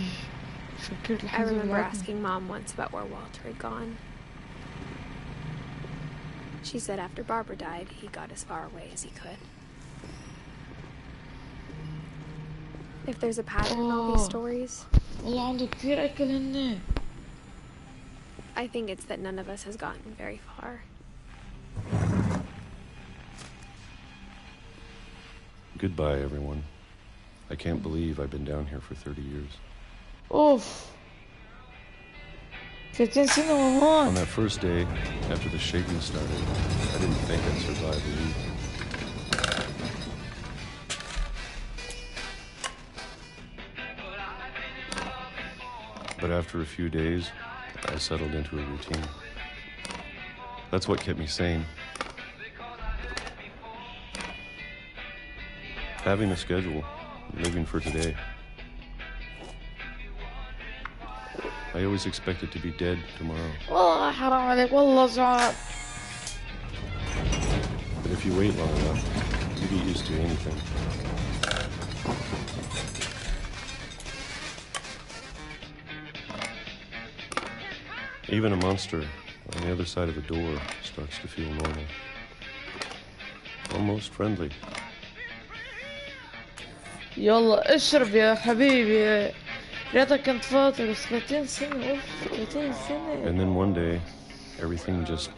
فكرت I الحين remember asking Mom once about where Walter had gone. She said after Barbara died, he got as far away as he could. If there's a pattern in all these stories, والله عنده كثير أكل هنا. I think it's that none of us has gotten very far. Goodbye, everyone. I can't believe I've been down here for 30 years. أوف 30 سنة On وهون. that first day, after the shaking started, I didn't think I'd survive a week. But after a few days, I settled into a routine. That's what kept me sane. Having a schedule, living for today. I always expected to be dead tomorrow. والله حرام عليك والله صعب. But if you wait long enough, you get used to anything. Even a monster on the other side of the door starts to feel normal. Almost friendly. يلا اشرب يا حبيبي. ريتك كنت فاطر بس 30 سنة. اوف 30 سنة. And then one day, everything just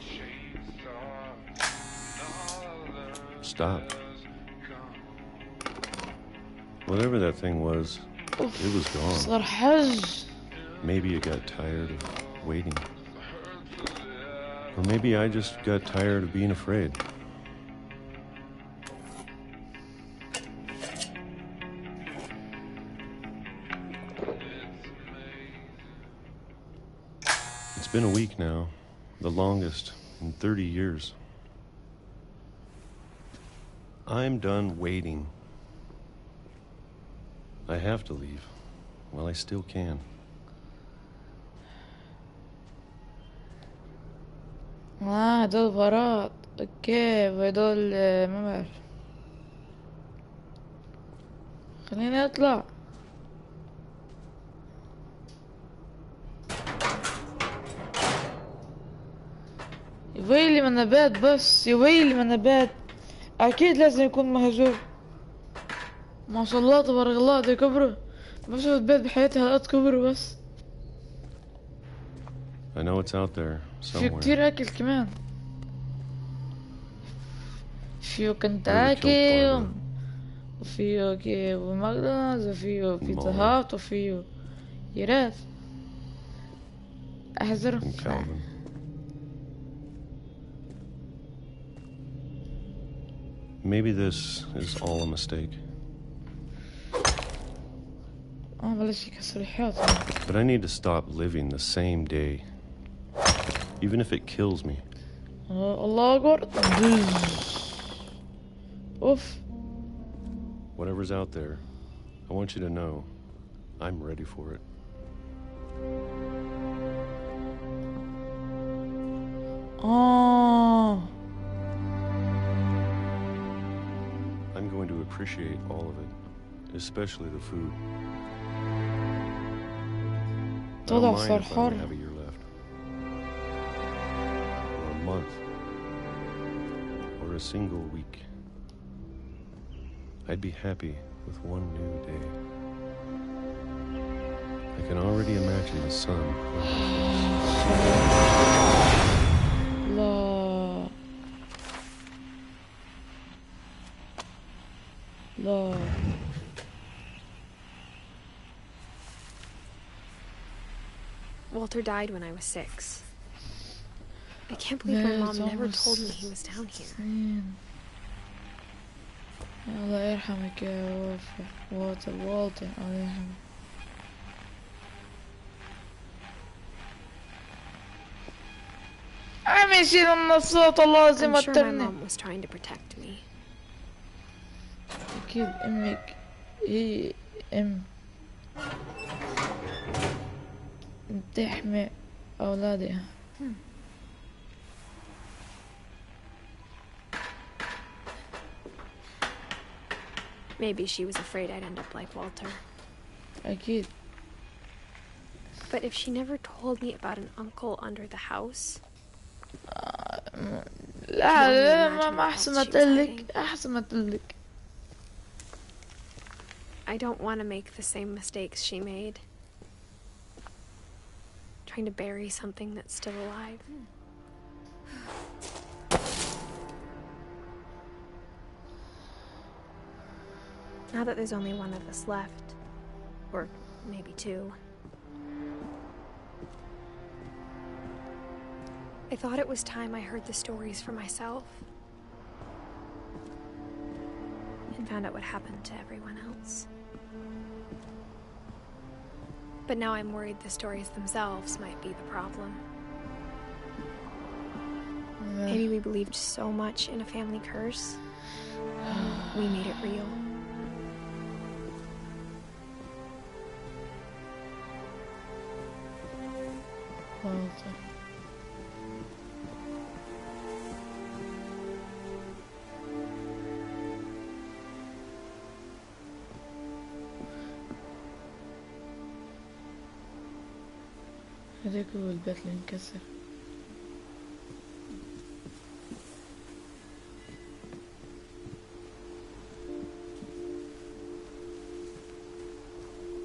stopped. Whatever that thing was, it was gone. صار حج. Maybe it got tired of waiting. Or maybe I just got tired of being afraid. It's been a week now, the longest in 30 years. I'm done waiting. I have to leave while I still can. هدول بهارات. اوكي وهدول ما بعرف. خليني اطلع. يويلي من نبات بس. يويلي من نبات. اكيد لازم يكون مهجور. ما شاء الله تبارك الله ده كبره. ما شفت بيت بحياتي هالقد كبره بس. I know it's out there في somewhere. كتير اكل كمان. فيه Whoever killed كنتاكي Barbara. وفيه ماكدونالدز وفيه بيتزا Mall. هات وفيه يرات. احذر. And Calvin. Maybe this is all a mistake. بلش يكسر الحياط. But I need to stop living the same day. Even if it kills me. الله اكبر. اوف Whatever's out there, I want you to know I'm ready for it. Oh. I'm going to appreciate all of it, especially the food. I don't طلع mind صار if I حر. only have a year left. Or a month. Or a single week. I'd be happy with one new day. I can already imagine the sun on my لا لا. Walter died when I was 6. I can't believe my mom never told me he was down here. الله يرحمك يا والتر والتر الله يرحمك. عم يشيل النصوت لازم I'm sure my الترني. mom was trying to protect me. أكيد أمك هي أم تحمي أولادها. Maybe she was afraid I'd end up like Walter. أكيد. But if she never told me about an uncle under the house... لا لا ما أحسن أتقلك أحسن أتقلك. I don't want to make the same mistakes she made. Trying to bury something that's still alive. Now that there's only one of us left, or maybe 2, I thought it was time I heard the stories for myself and found out what happened to everyone else. But now I'm worried the stories themselves might be the problem. Yeah. Maybe we believed so much in a family curse, we made it real. والتر. هداك هو البيت اللي انكسر.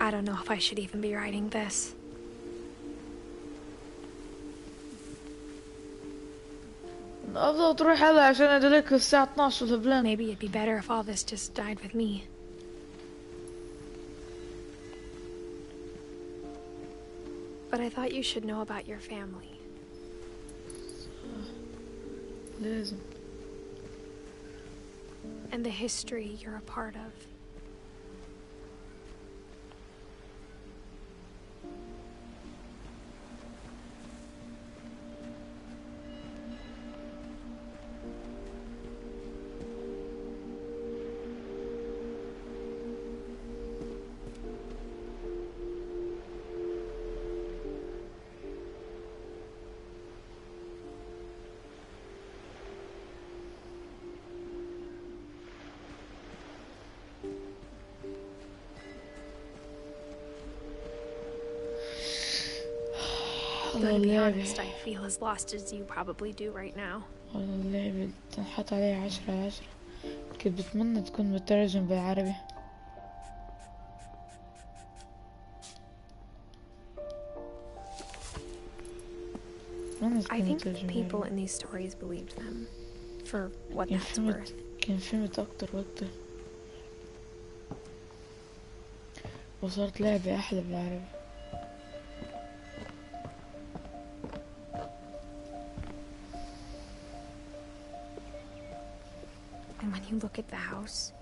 I don't know if I should even be writing this. أفضل تروح هلا عشان أدلك الساعة 12 البلان. Maybe it'd be better if all this just died with me. But I thought you should know about your family. لازم. And the history you're a part of. Though to be honest, I feel as lost as you probably do right now. والله اللعبة تنحط عليها 10/10. كنت بتمنى تكون مترجم بالعربي. I think people in these stories believed them, for what that's worth. كان فهمت أكتر وأكتر. وصارت لعبة أحلى بالعربي. And when you look at the house,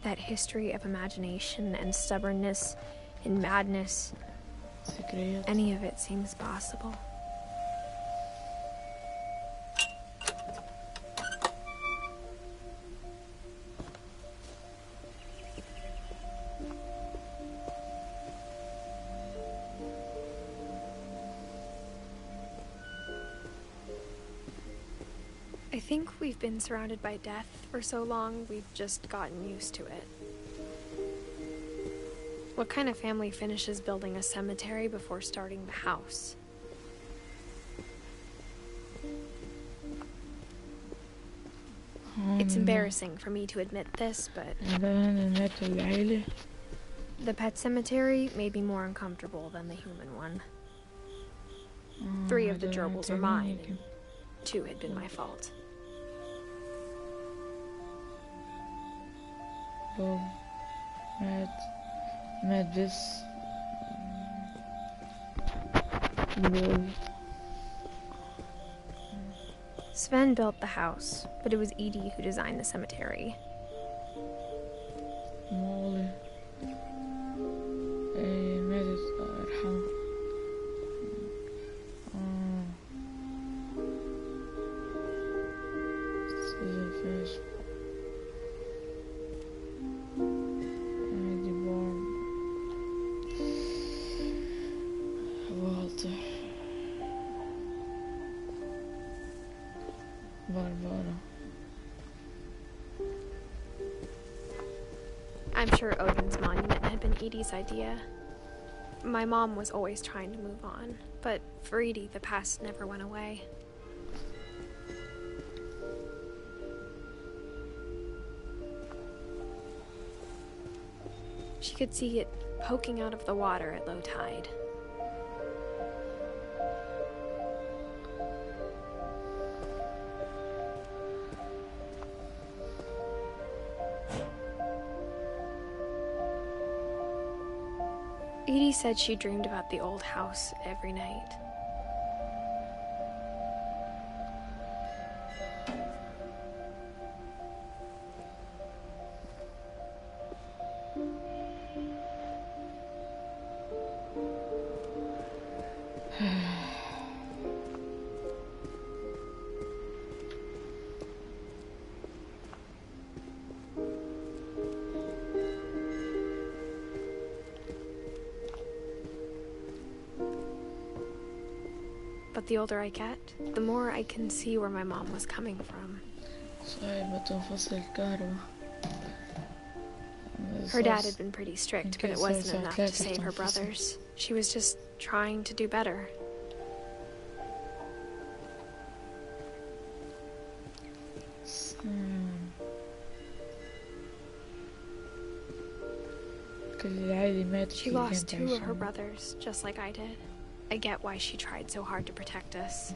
that history of imagination and stubbornness and madness, any of it seems possible. I think we've been surrounded by death for so long, we've just gotten used to it. What kind of family finishes building a cemetery before starting the house? It's embarrassing for me to admit this, but the pet cemetery made me more uncomfortable than the human one. 3 of the gerbils were mine, and 2 had been my fault. مات بس Sven built the house, but it was Edie who designed the cemetery. مولي ايه ماتت ارحمه I'm sure Odin's monument had been Edie's idea. My mom was always trying to move on, but for Edie, the past never went away. She could see it poking out of the water at low tide. Edie said she dreamed about the old house every night. But the older I get, the more I can see where my mom was coming from. Her dad had been pretty strict, but it wasn't enough to save her brothers. She was just trying to do better. She lost 2 of her brothers, just like I did. I get why she tried so hard to protect us.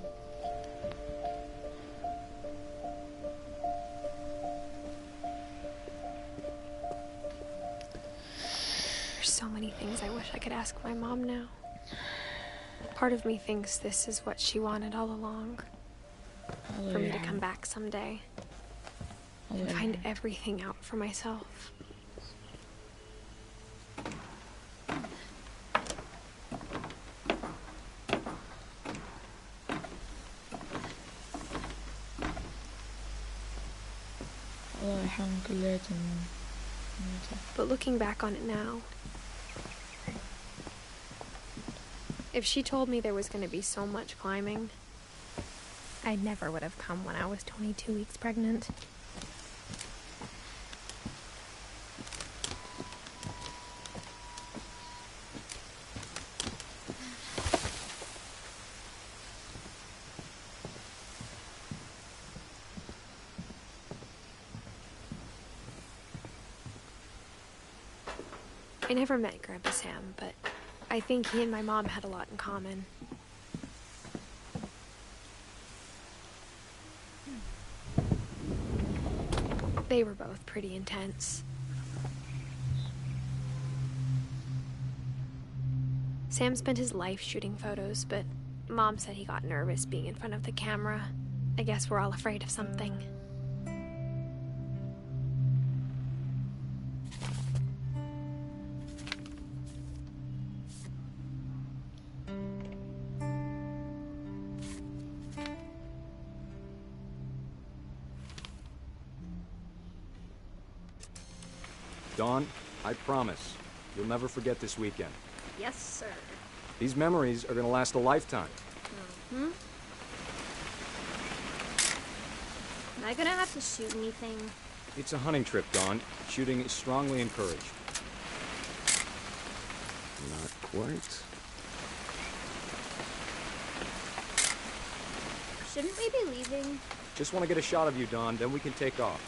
There's so many things I wish I could ask my mom now. Part of me thinks this is what she wanted all along. For me to come back someday and find everything out for myself. But looking back on it now, if she told me there was going to be so much climbing, I never would have come when I was 22 weeks pregnant. I never met Grandpa Sam, but I think he and my mom had a lot in common. They were both pretty intense. Sam spent his life shooting photos, but Mom said he got nervous being in front of the camera. I guess we're all afraid of something. Dawn, I promise, you'll never forget this weekend. Yes, sir. These memories are gonna last a lifetime. Mm-hmm. I gonna have to shoot anything? It's a hunting trip, Dawn. Shooting is strongly encouraged. Not quite. Shouldn't we be leaving? Just want to get a shot of you, Dawn, then we can take off.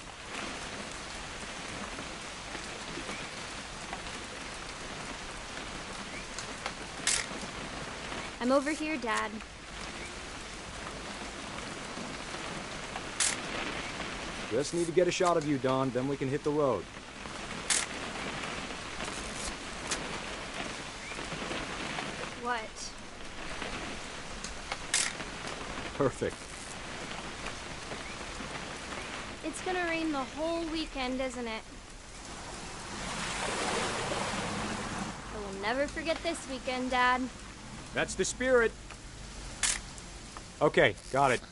I'm over here, Dad. Just need to get a shot of you, Dawn, then we can hit the road. What? Perfect. It's gonna rain the whole weekend, isn't it? I will never forget this weekend, Dad. That's the spirit. Okay, got it.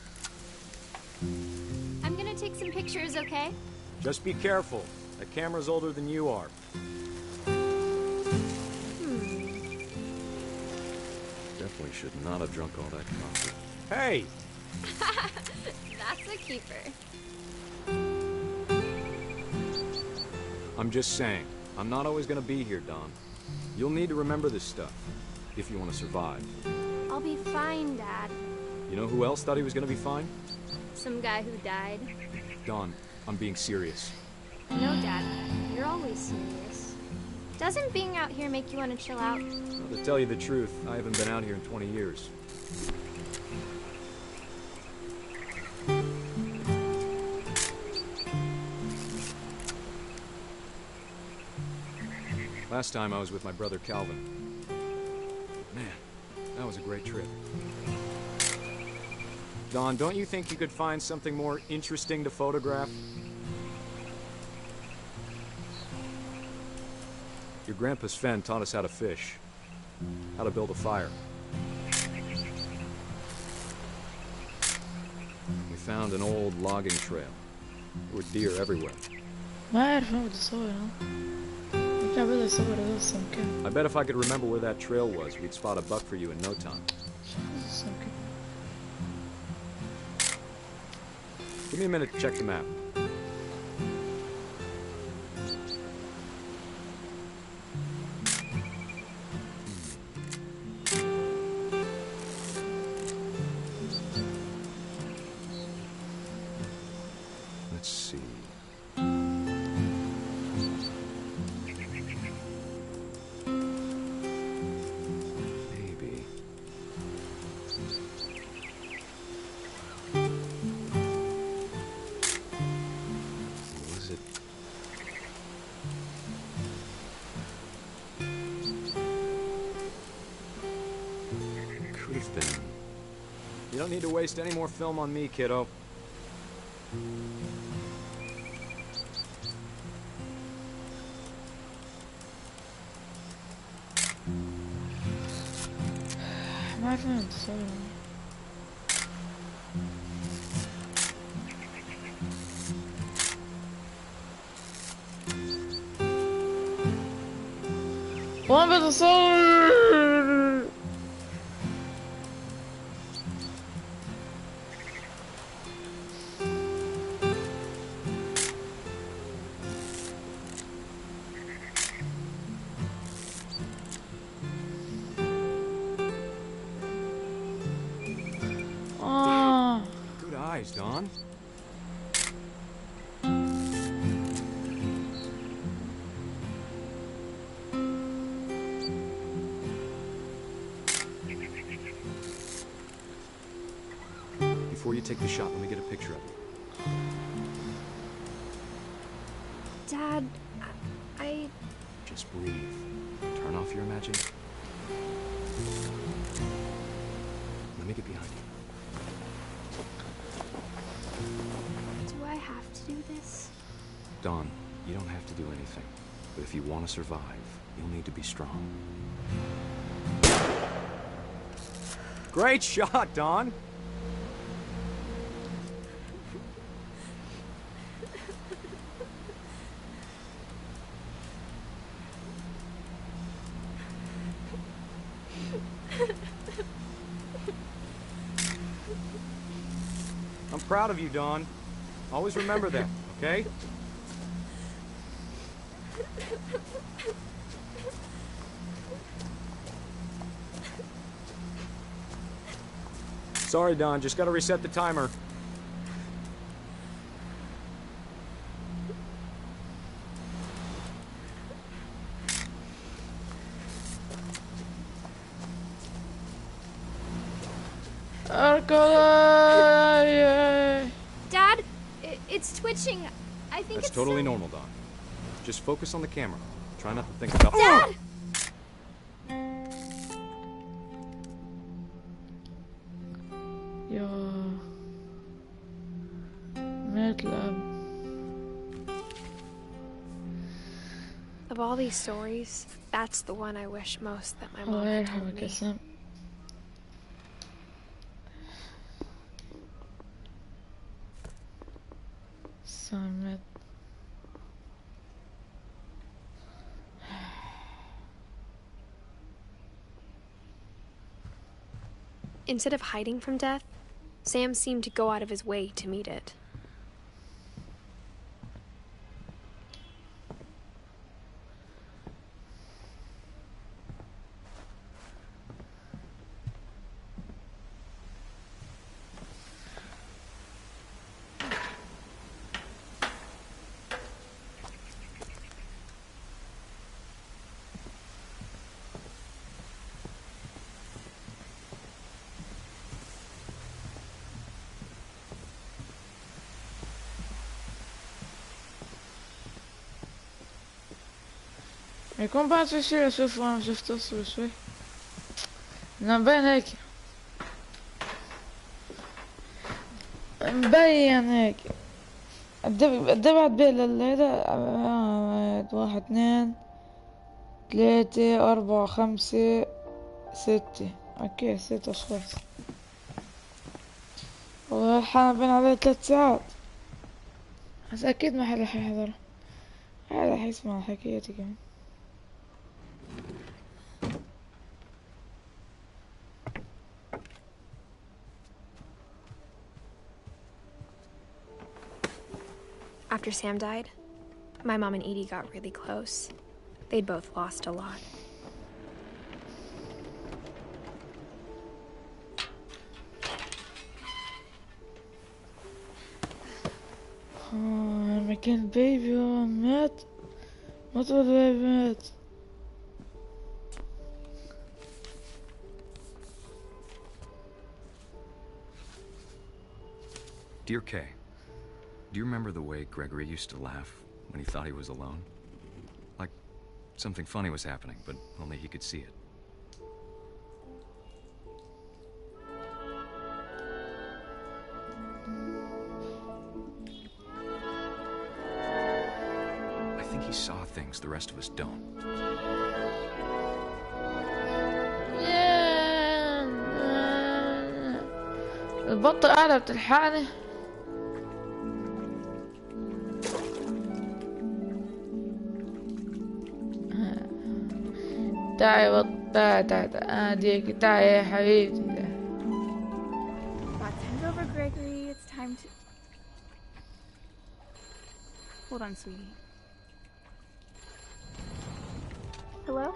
I'm gonna take some pictures, okay? Just be careful. That camera's older than you are. Definitely should not have drunk all that coffee. Hey! That's a keeper. I'm just saying, I'm not always gonna be here, Dawn. You'll need to remember this stuff, if you want to survive. I'll be fine, Dad. You know who else thought he was gonna be fine? Some guy who died. Dawn, I'm being serious. No, Dad. You're always serious. Doesn't being out here make you want to chill out? Well, to tell you the truth, I haven't been out here in 20 years. Last time I was with my brother Calvin. Man, that was a great trip. Dawn, don't you think you could find something more interesting to photograph? Your grandpa Sven taught us how to fish, how to build a fire. We found an old logging trail. There were deer everywhere. ما أعرف أنا بدي أصور ها. أرجع بدي أصور هذا السمكة. I bet if I could remember where that trail was, we'd spot a buck for you in no time. شو هذا السمكة؟ Give me a minute to check the map. Let's see. Maybe. Was it? Could have been. You don't need to waste any more film on me, kiddo. ما أعرف أنا بدي أصور. وأنا بدي أصور. Good eyes, Dawn. Before you take the shot, let me get a picture of you. Dad, I... Just breathe. Turn off your imagination. Let me get behind you. Do I have to do this? Dawn, you don't have to do anything. But if you want to survive, you'll need to be strong. Great shot, Dawn! I'm proud of you, Dawn. Always remember that, okay? Sorry, Don, just gotta reset the timer. Dad, it's twitching. I think That's it's totally so... normal, Don. Just focus on the camera. Try not to think about... Dad! يا مات الأب. Of all these stories, that's the one I wish most that my mom الله had told يرحمك يا me. سام. سام مات. Instead of hiding from death, Sam seemed to go out of his way to meet it. يكون بعد في شي اشوف انا شفت اصبر شوي. مبين هيك. مبين هيك. قد بعد بيه لهيدا 1 2 3 4 5 6. اوكي 6 اشخاص. والله الحال بين عليه 3 ساعات. بس اكيد ما حدا حيحضر. هذا حيسمع حكايتي كمان. After Sam died, my mom and Edie got really close. They'd both lost a lot. لما كان البيبي مات. مات البيبي مات. Dear Kay, do you remember the way Gregory used to laugh when he thought he was alone? Like something funny was happening, but only he could see it. I think he saw things the rest of us don't. البطة قاعدة بتلحقني. تعي بطة تعي ديك تعي يا حبيبتي. That time's over, Gregory. It's time to... Hold on, sweetie. Hello?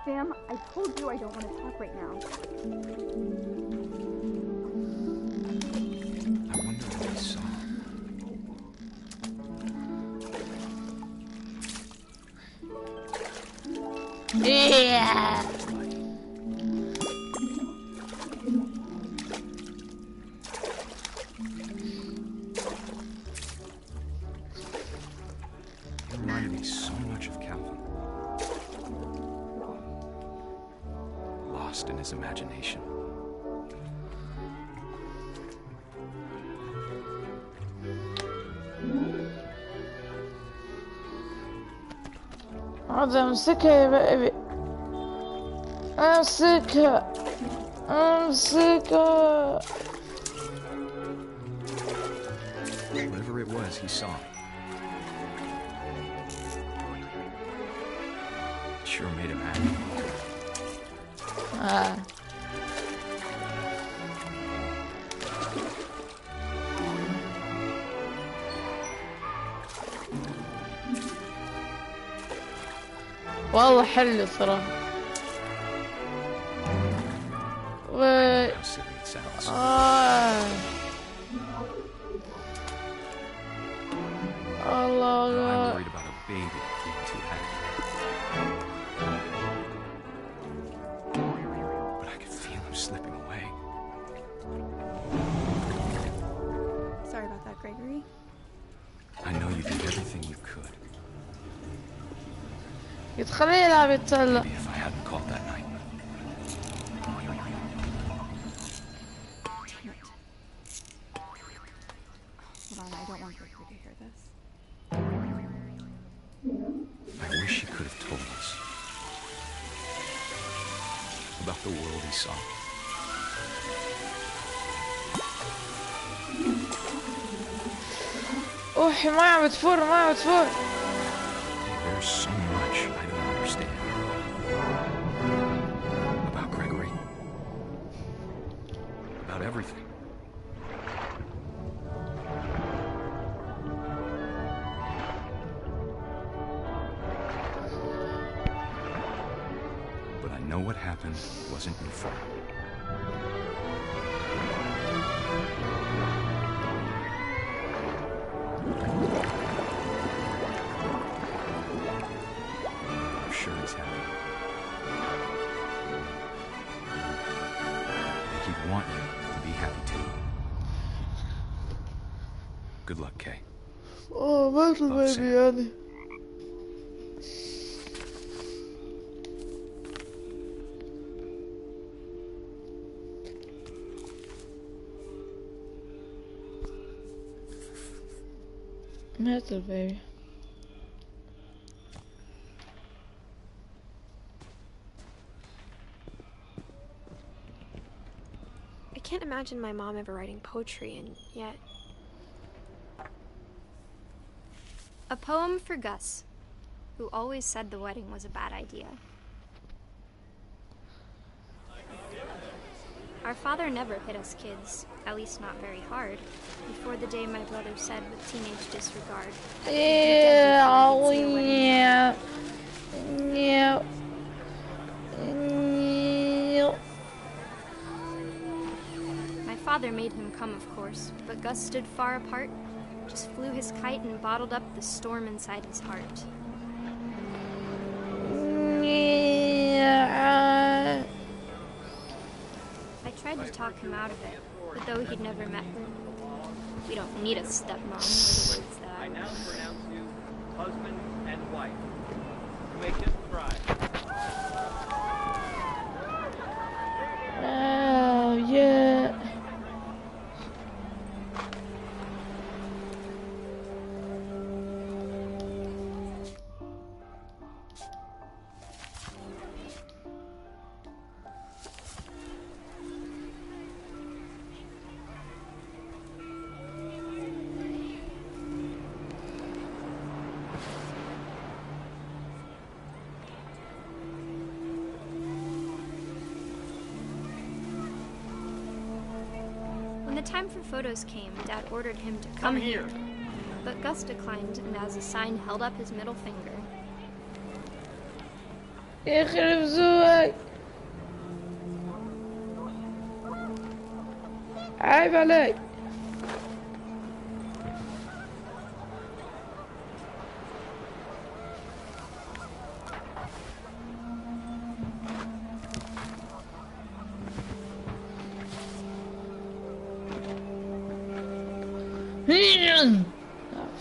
Sam, I told you I don't want to talk right now. I wonder what he saw. Yeah. He reminded me so much of Calvin. Lost in his imagination. عاوز امسكها يا بقى. امسكها امسكها. Whatever it was, he saw. It sure made him happy. والله حلو صراحة. How silly it sounds. Allah. I'm worried about a baby being too happy. But I could feel him slipping away. Sorry about that, Gregory. I know you did everything you could. يتخلي يلعب يتسلى. Maybe if I hadn't called that night. Hold on, I don't want Gregory to hear this. I wish he could have told us about the world he saw. اوحي ما عم بتفور ما عم بتفور. There's so much I don't understand about Gregory, about everything. But I know what happened wasn't your fault. I'm sure he's happy. I think he'd want you to be happy too. Good luck, Kay. اوه مات البيبي يعني. مات البيبي. I can't imagine my mom ever writing poetry, and yet. A poem for Gus, who always said the wedding was a bad idea. Our father never hit us kids, at least not very hard, before the day my brother said with teenage disregard that My father made him come, of course, but Gus stood far apart, just flew his kite and bottled up the storm inside his heart. I tried to talk him out of it, but though he'd never met her, we don't need a stepmom, were the words that I now pronounce you husband and wife. You may kiss the bride. Oh yeah. When the time for photos came, Dad ordered him to come here. But Gus declined and as a sign held up his middle finger. يخرب زوك. عيب عليك.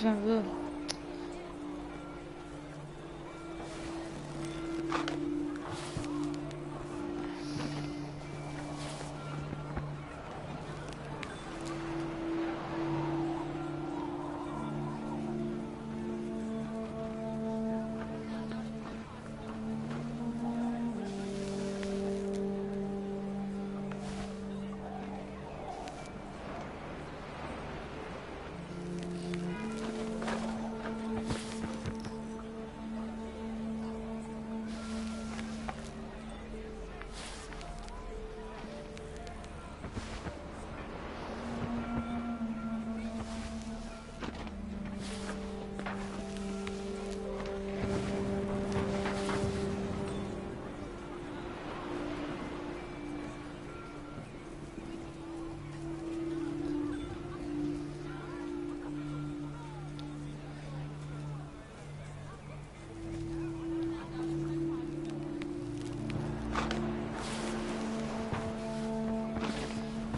فاهم.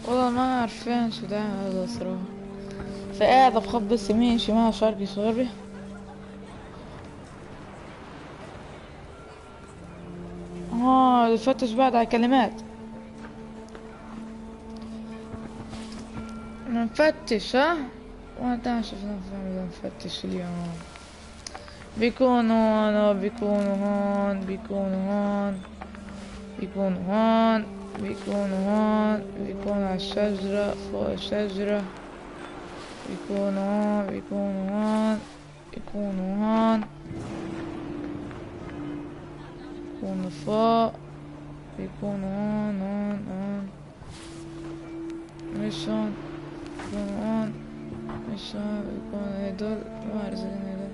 والله ما عارفين شو ده هذا صراحة. فقاعد بخبص يمين شمال شرقي غربي. بفتش بعد على كلمات. نفتش ها. وانت شفنا نفتش اليوم. بيكونوا هون بيكونوا هون بيكونوا هون بيكونوا هون بيكونوا هون بيكونوا على الشجرة فوق الشجرة. بيكونوا هون بيكونوا هون بيكونوا هون بيكونوا فوق بيكونوا هون هون هون مش هون بيكونوا هون مش هون بيكونوا هدول ما رزقنا هدول.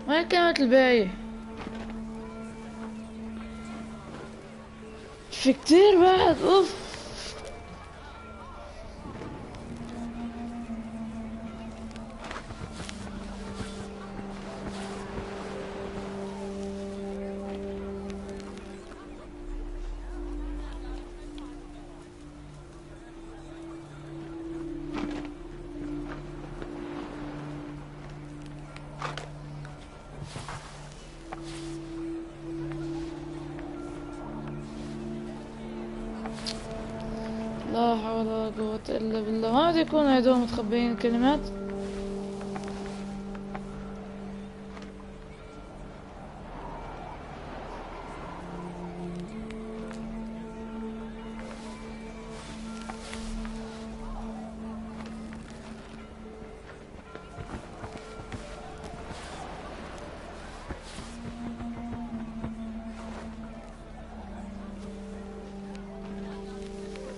ما كانت الباقي في كتير بعد اوف. لا حول ولا قوة إلا بالله. ما بده يكون هدول متخبيين الكلمات.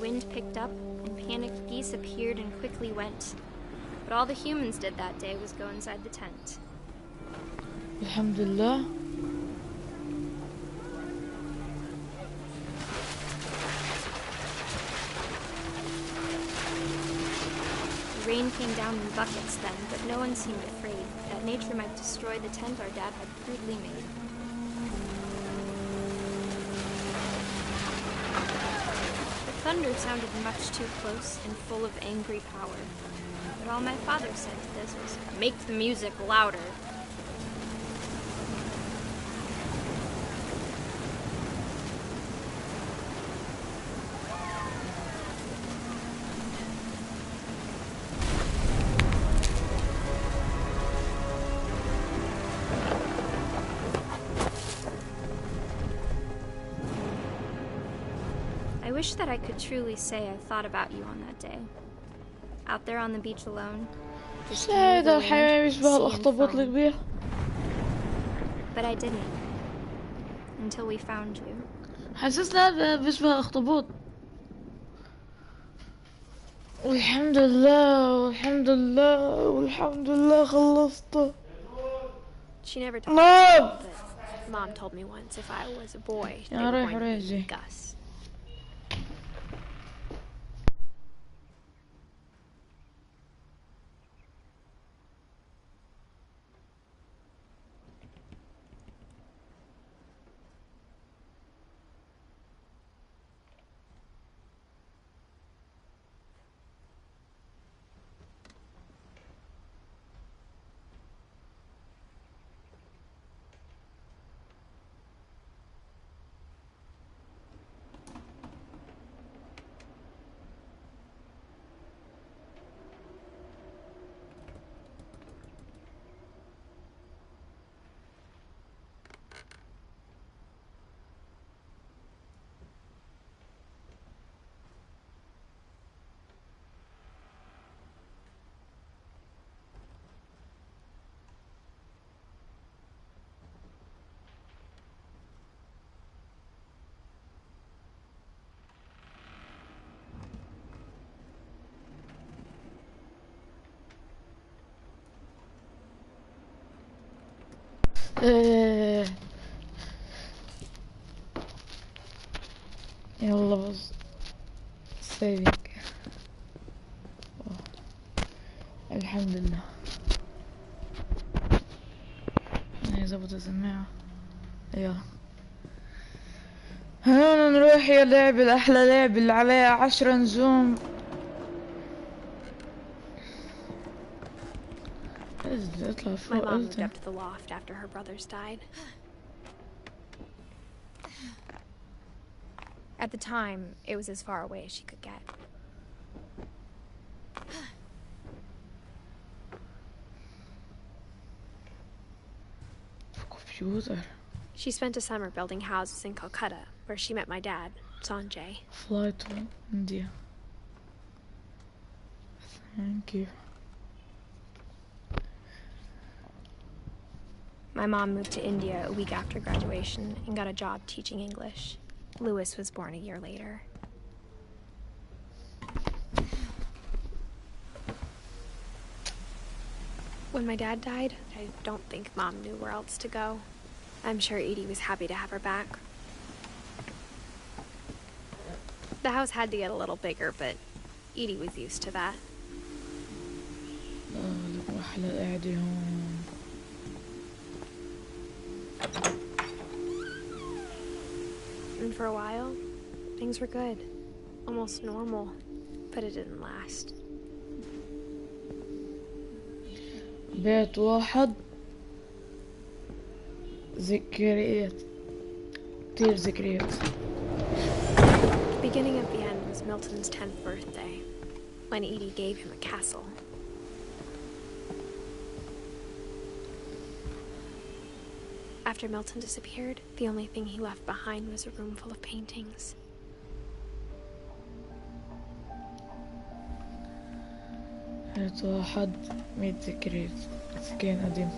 Wind picked up, and panicked geese appeared and quickly went. But all the humans did that day was go inside the tent. الحمد لله. The rain came down in buckets then, but no one seemed afraid that nature might destroy the tent our dad had crudely made. Thunder sounded much too close and full of angry power. But all my father said to this was, "Make the music louder." I wish that I could truly say I thought about you on that day. Out there on the beach alone. just هذا the wind, الحيوان يشبه sea and الأخطبوط foam. الكبير. But I didn't. Until we found you. حسسنا هذا بيشبه الأخطبوط. والحمد لله والحمد لله والحمد لله خلصت. She never told Mom! me, but Mom told me once if I was a boy, they يا were ريح going to ريجي. name me Gus. يلا بس سيفينج. الحمد لله. هي ظبط السماعة. يلا هنا نروح يا لعب الأحلى، لعب اللي عليها 10 نجوم. اطلع My فوق mom moved قلت. up to the loft after her brothers died. At the time, it was as far away as she could get. Computer. She spent a summer building houses in Calcutta, where she met my dad, Sanjay. Fly to India. Thank you. My mom moved to India a week after graduation and got a job teaching English. Lewis was born a year later. When my dad died, I don't think Mom knew where else to go. I'm sure Edie was happy to have her back. The house had to get a little bigger, but Edie was used to that. أحلى القعدة هون. And for a while, things were good. Almost normal, but it didn't last. بيت واحد ذكريات كتير ذكريات. The beginning of the end was Milton's 10th birthday, when Edie gave him a castle. After Milton disappeared, the only thing he left behind was a room full of paintings. بيت واحد 100 ذكريات. سكين قديم.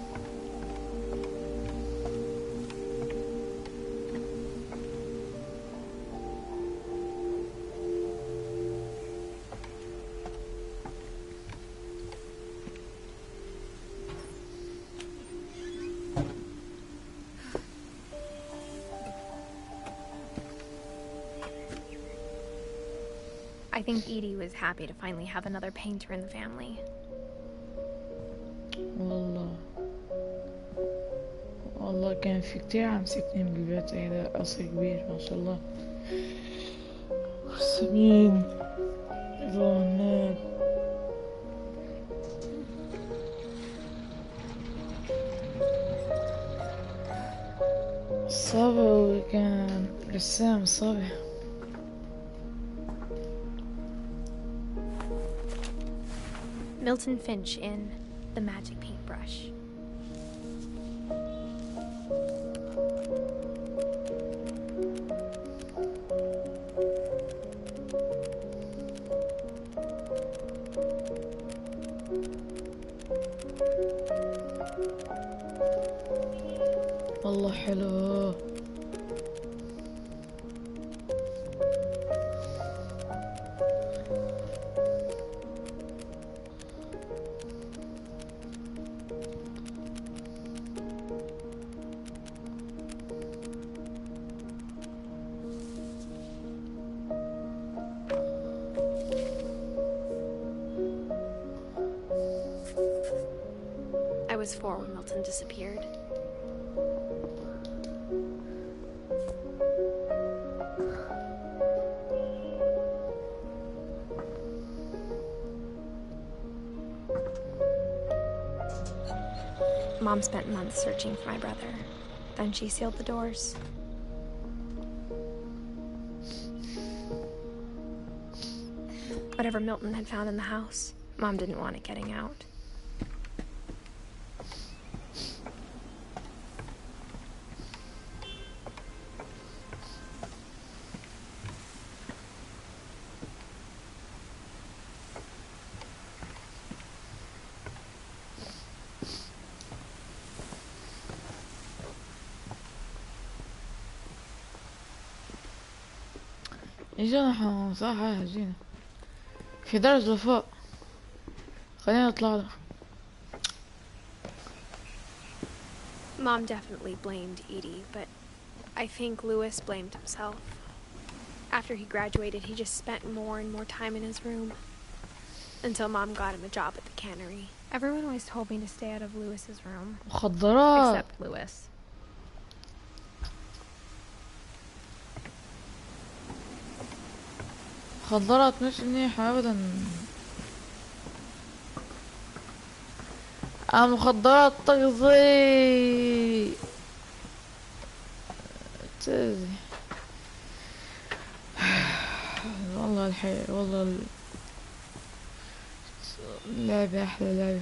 I think Edie was happy to finally have another painter in the family. والله كان في كتير عم ساكنين بالبيت، هيدا قصر كبير ما شاء الله. رسمين رونات. صبي كان رسام صبي. Milton Finch in The Magic Paintbrush. والله حلو. I was 4 when Milton disappeared. Mom spent months searching for my brother. Then she sealed the doors. Whatever Milton had found in the house, Mom didn't want it getting out. اجينا صح هجينا في درجة لفوق. خلينا نطلع له. Mom definitely blamed Edie, but I think Lewis blamed himself. After he graduated, he just spent more and more time in his room. Until Mom got him a job at the cannery. Everyone always told me to stay out of Lewis's room. مخدرات. Except Lewis. مخدرات مش منيحة ابدا. المخدرات تغذي تأذي. والله الحياة والله اللعبة أحلى لعبة.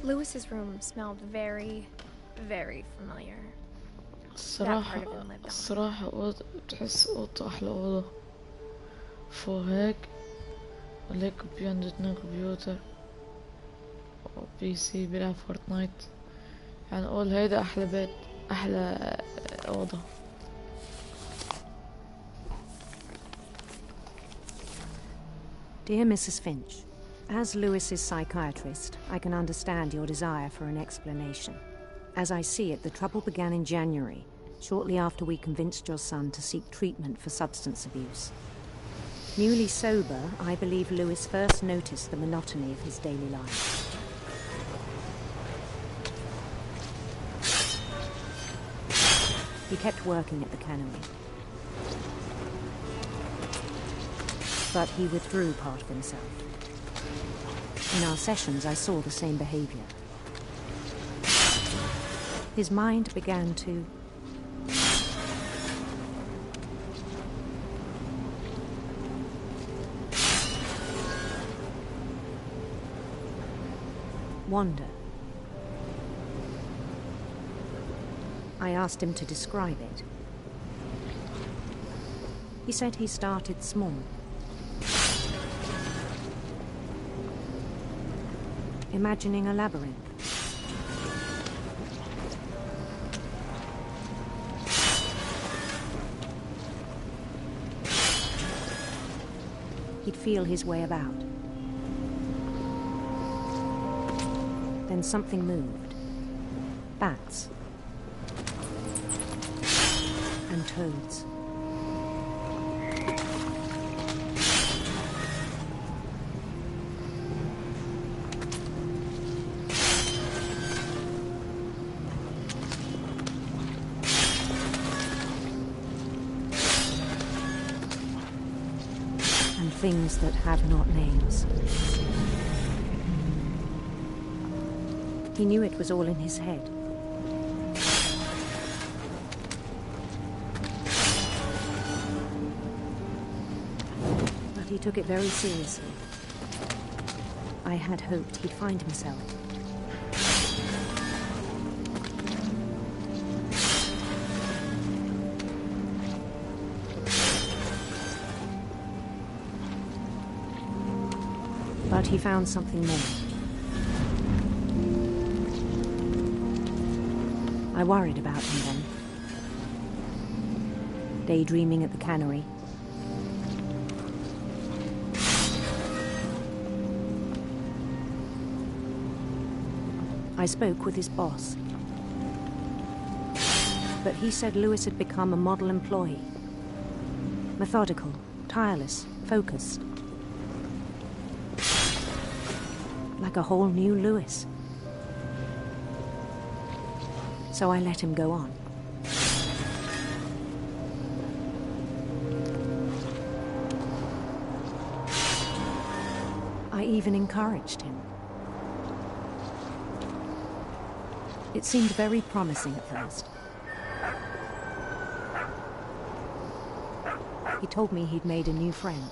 Lewis's room smelled very, very familiar. الصراحة أوضة تحس أوضة أحلى أوضة. فوق هيك وليك عنده 2 كمبيوتر وبي سي بيلعب فورتنايت. يعني أقول هيدا أحلى بيت أحلى أوضة. Dear Mrs. Finch, as Lewis's psychiatrist, I can understand your desire for an explanation. As I see it, the trouble began in January, shortly after we convinced your son to seek treatment for substance abuse. Newly sober, I believe Lewis first noticed the monotony of his daily life. He kept working at the cannery, but he withdrew part of himself. In our sessions, I saw the same behavior. His mind began to wander. I asked him to describe it. He said he started small. Imagining a labyrinth. He'd feel his way about. Then something moved. Bats. And toads. And things that have not names. He knew it was all in his head. But he took it very seriously. I had hoped he'd find himself. But he found something more. I worried about him then. Daydreaming at the cannery. I spoke with his boss. But he said Lewis had become a model employee. Methodical, tireless, focused. Like a whole new Lewis. So I let him go on. I even encouraged him. It seemed very promising at first. He told me he'd made a new friend.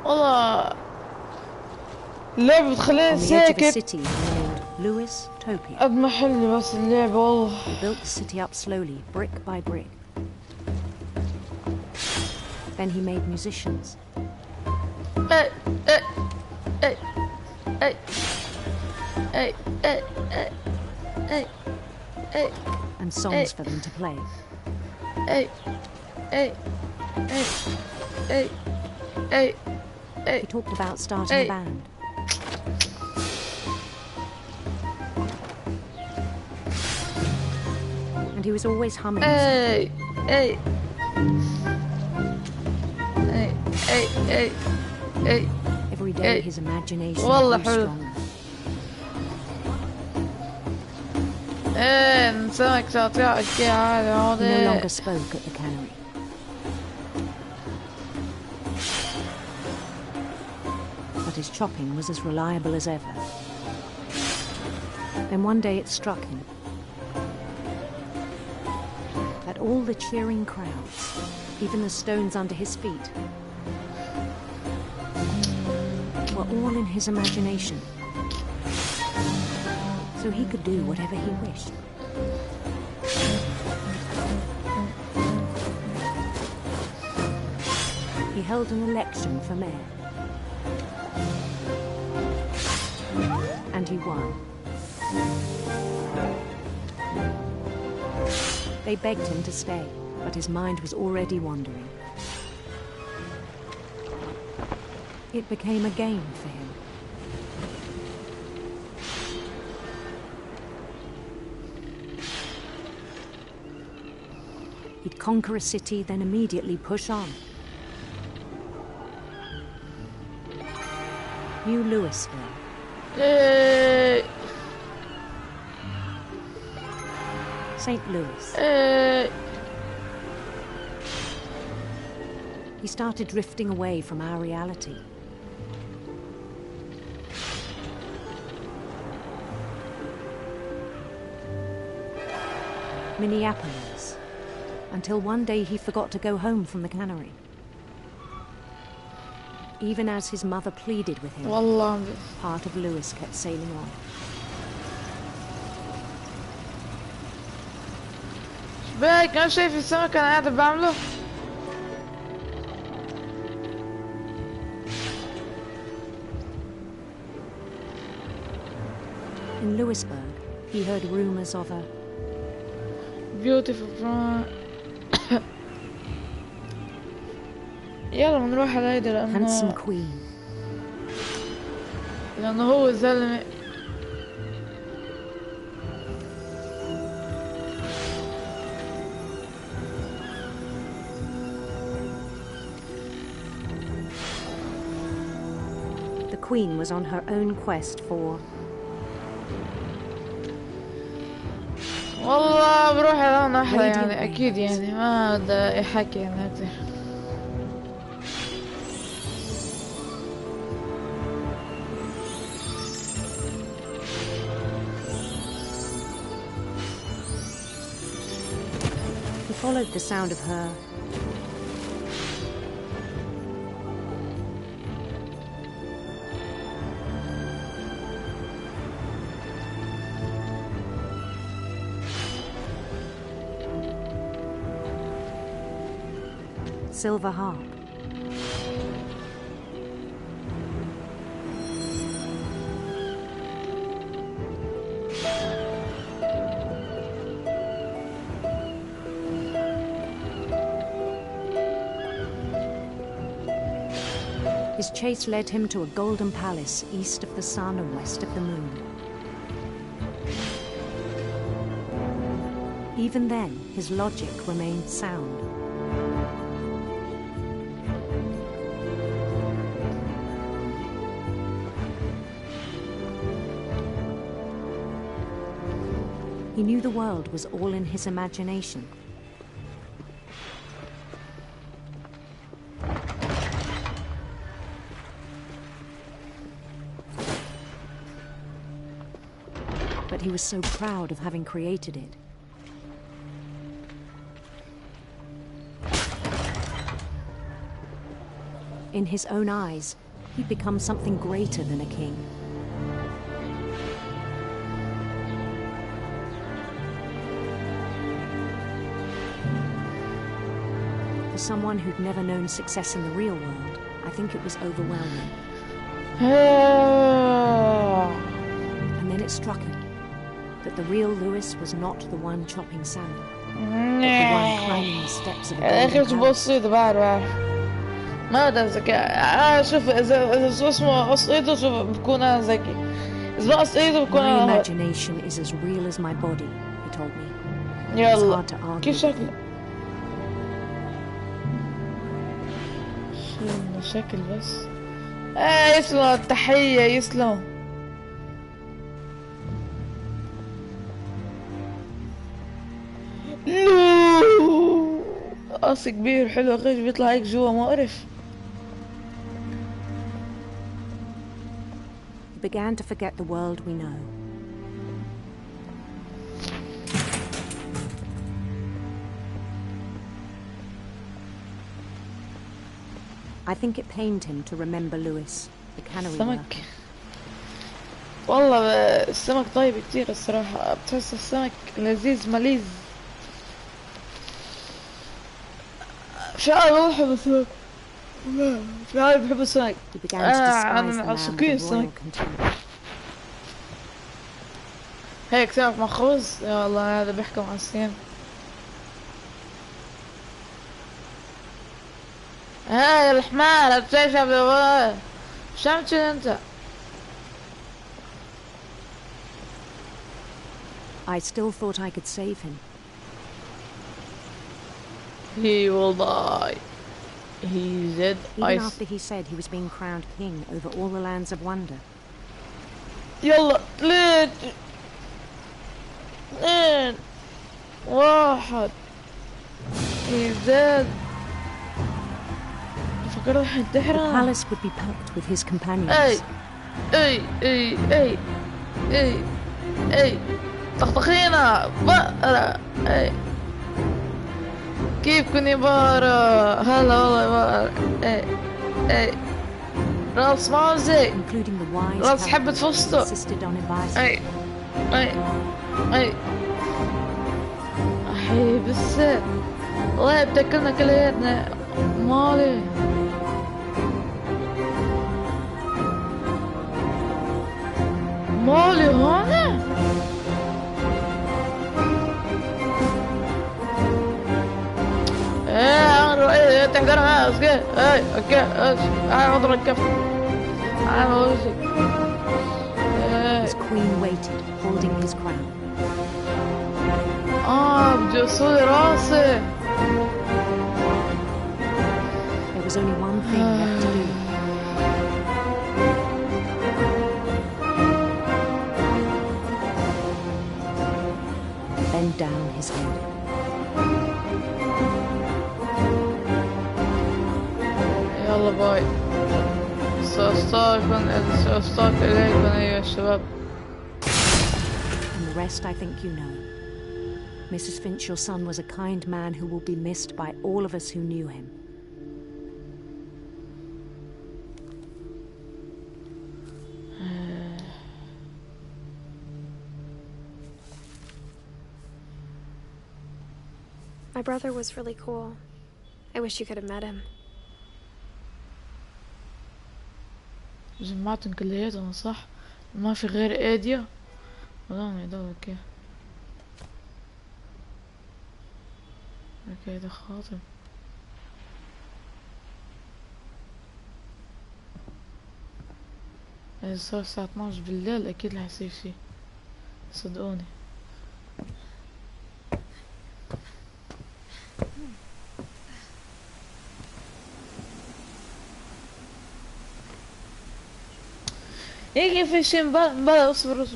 والله اللعبة تخليني ساكت. Lewis Topia. قد ما حلي بس اللعبة والله. We built the city up slowly, brick by brick. Then he made musicians. And songs for them to play. Hey. He talked about starting a band. And he was always humming. Hey. Every day his imagination grew stronger. He no longer spoke at the cannery. But his chopping was as reliable as ever. Then one day it struck him that all the cheering crowds, even the stones under his feet, were all in his imagination. So he could do whatever he wished. He held an election for mayor. And he won. They begged him to stay, but his mind was already wandering. It became a game for him. He'd conquer a city, then immediately push on. New Louisville. St. Louis. He started drifting away from our reality. Minneapolis. Until one day he forgot to go home from the cannery. Even as his mother pleaded with him, part of Lewis kept sailing on. شباك انا شايف السمك انا قاعد بعمله. In Lewisburg, he heard rumors of a beautiful front. يلا بنروح على هيدا handsome queen. لأنه هو الزلمة. The queen was on her own quest for. والله بروح على ناحية يعني أكيد يعني ما بدي أحكي يعني كتير. He followed the sound of her silver harp. His chase led him to a golden palace east of the sun and west of the moon. Even then, his logic remained sound. He knew the world was all in his imagination. But he was so proud of having created it. In his own eyes, he'd become something greater than a king. For someone who'd never known success in the real world, I think it was overwhelming. And then it struck him that the real Lewis was not the one chopping salmon, but the one climbing the steps of a golden palace. مدى الذكاء. شوف اذا اسمه قص ايده شوف بكون انا ذكي، اذا بقص ايده بكون My انا imagination is as real as my body, he told me. It's يلا hard to argue كيف with شكله؟ him. شو إنه شكل بس. يسلم التحية يسلم. قص كبير حلو غير بيطلع هيك جوا مقرف. He began to forget the world we know. I think it pained him to remember Lewis, the cannery السمك worker. والله السمك طيب كتير الصراحة، بتحس السمك لذيذ مليذ. في عالم والله بحب السمك، في عالم بحب السمك. He began to despise the man عاشقين with a royal السمك. contempt. هيك سمك مخروز يا الله، هذا بيحكي مع السين. هاي الحمار بتعيش يا شو عم تشيل انت؟ I still thought I could save him. He will die. He said Even after he said he was being crowned king over all the lands of wonder. يلا 3 2 1. He said فكرت راح The ينتحر. palace would be packed with his companions. اي طخطخينا بقرة. كيف كوني بقرة؟ هلا والله بقرة. اي راس مازي، including the wise راس حبة فستق. insisted on advising. اي احي بس والله بتاكلنا كلياتنا مالي. مالي هون ايه تحضر معاه اوكي. اي اوكي انا اضرب الكف انا وجهي. His queen waited, holding his crown. بدي اصلي راسي. There was only one thing left to do. Bend down his head. يلا باي. سأصطاد إليكم أيها الشباب. And the rest I think you know. Mrs. Finch, your son was a kind man who will be missed by all of us who knew him. My brother was really cool. I wish you could have met him. جمعتهم كلياتهم صح؟ ما في غير ايديا ولا يدور اوكي. اوكي ده خاطر. اذا صار الساعة 12 بالليل اكيد رح يصير شي، صدقوني. يجي في شي بلا اصبر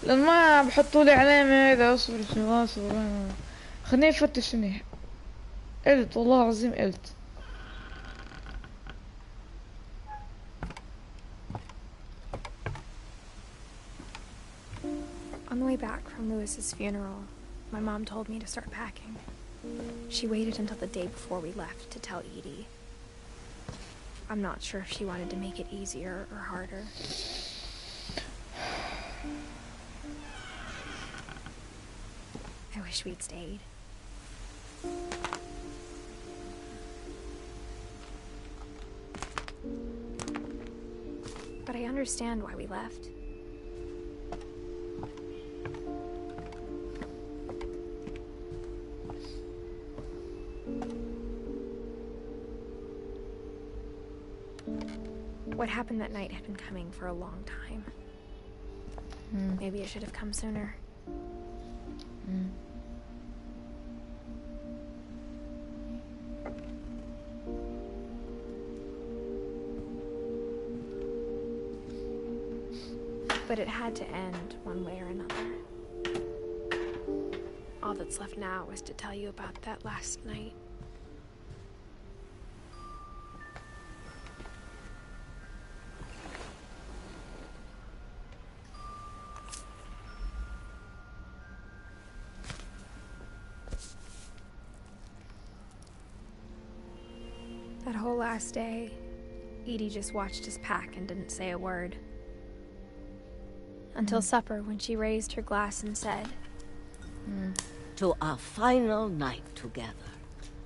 لان ما بحطولي علامة اذا اصبر شو اصبر. خليني افتش منيح. قلت والله العظيم قلت. On the way back from Lewis's funeral, my mom told me to start packing. She waited until the day before we left to tell Edie. I'm not sure if she wanted to make it easier or harder. I wish we'd stayed. But I understand why we left. What happened that night had been coming for a long time. Maybe it should have come sooner. But it had to end one way or another. All that's left now is to tell you about that last night. That whole last day, Edie just watched us pack and didn't say a word. Until supper, when she raised her glass and said, To our final night together,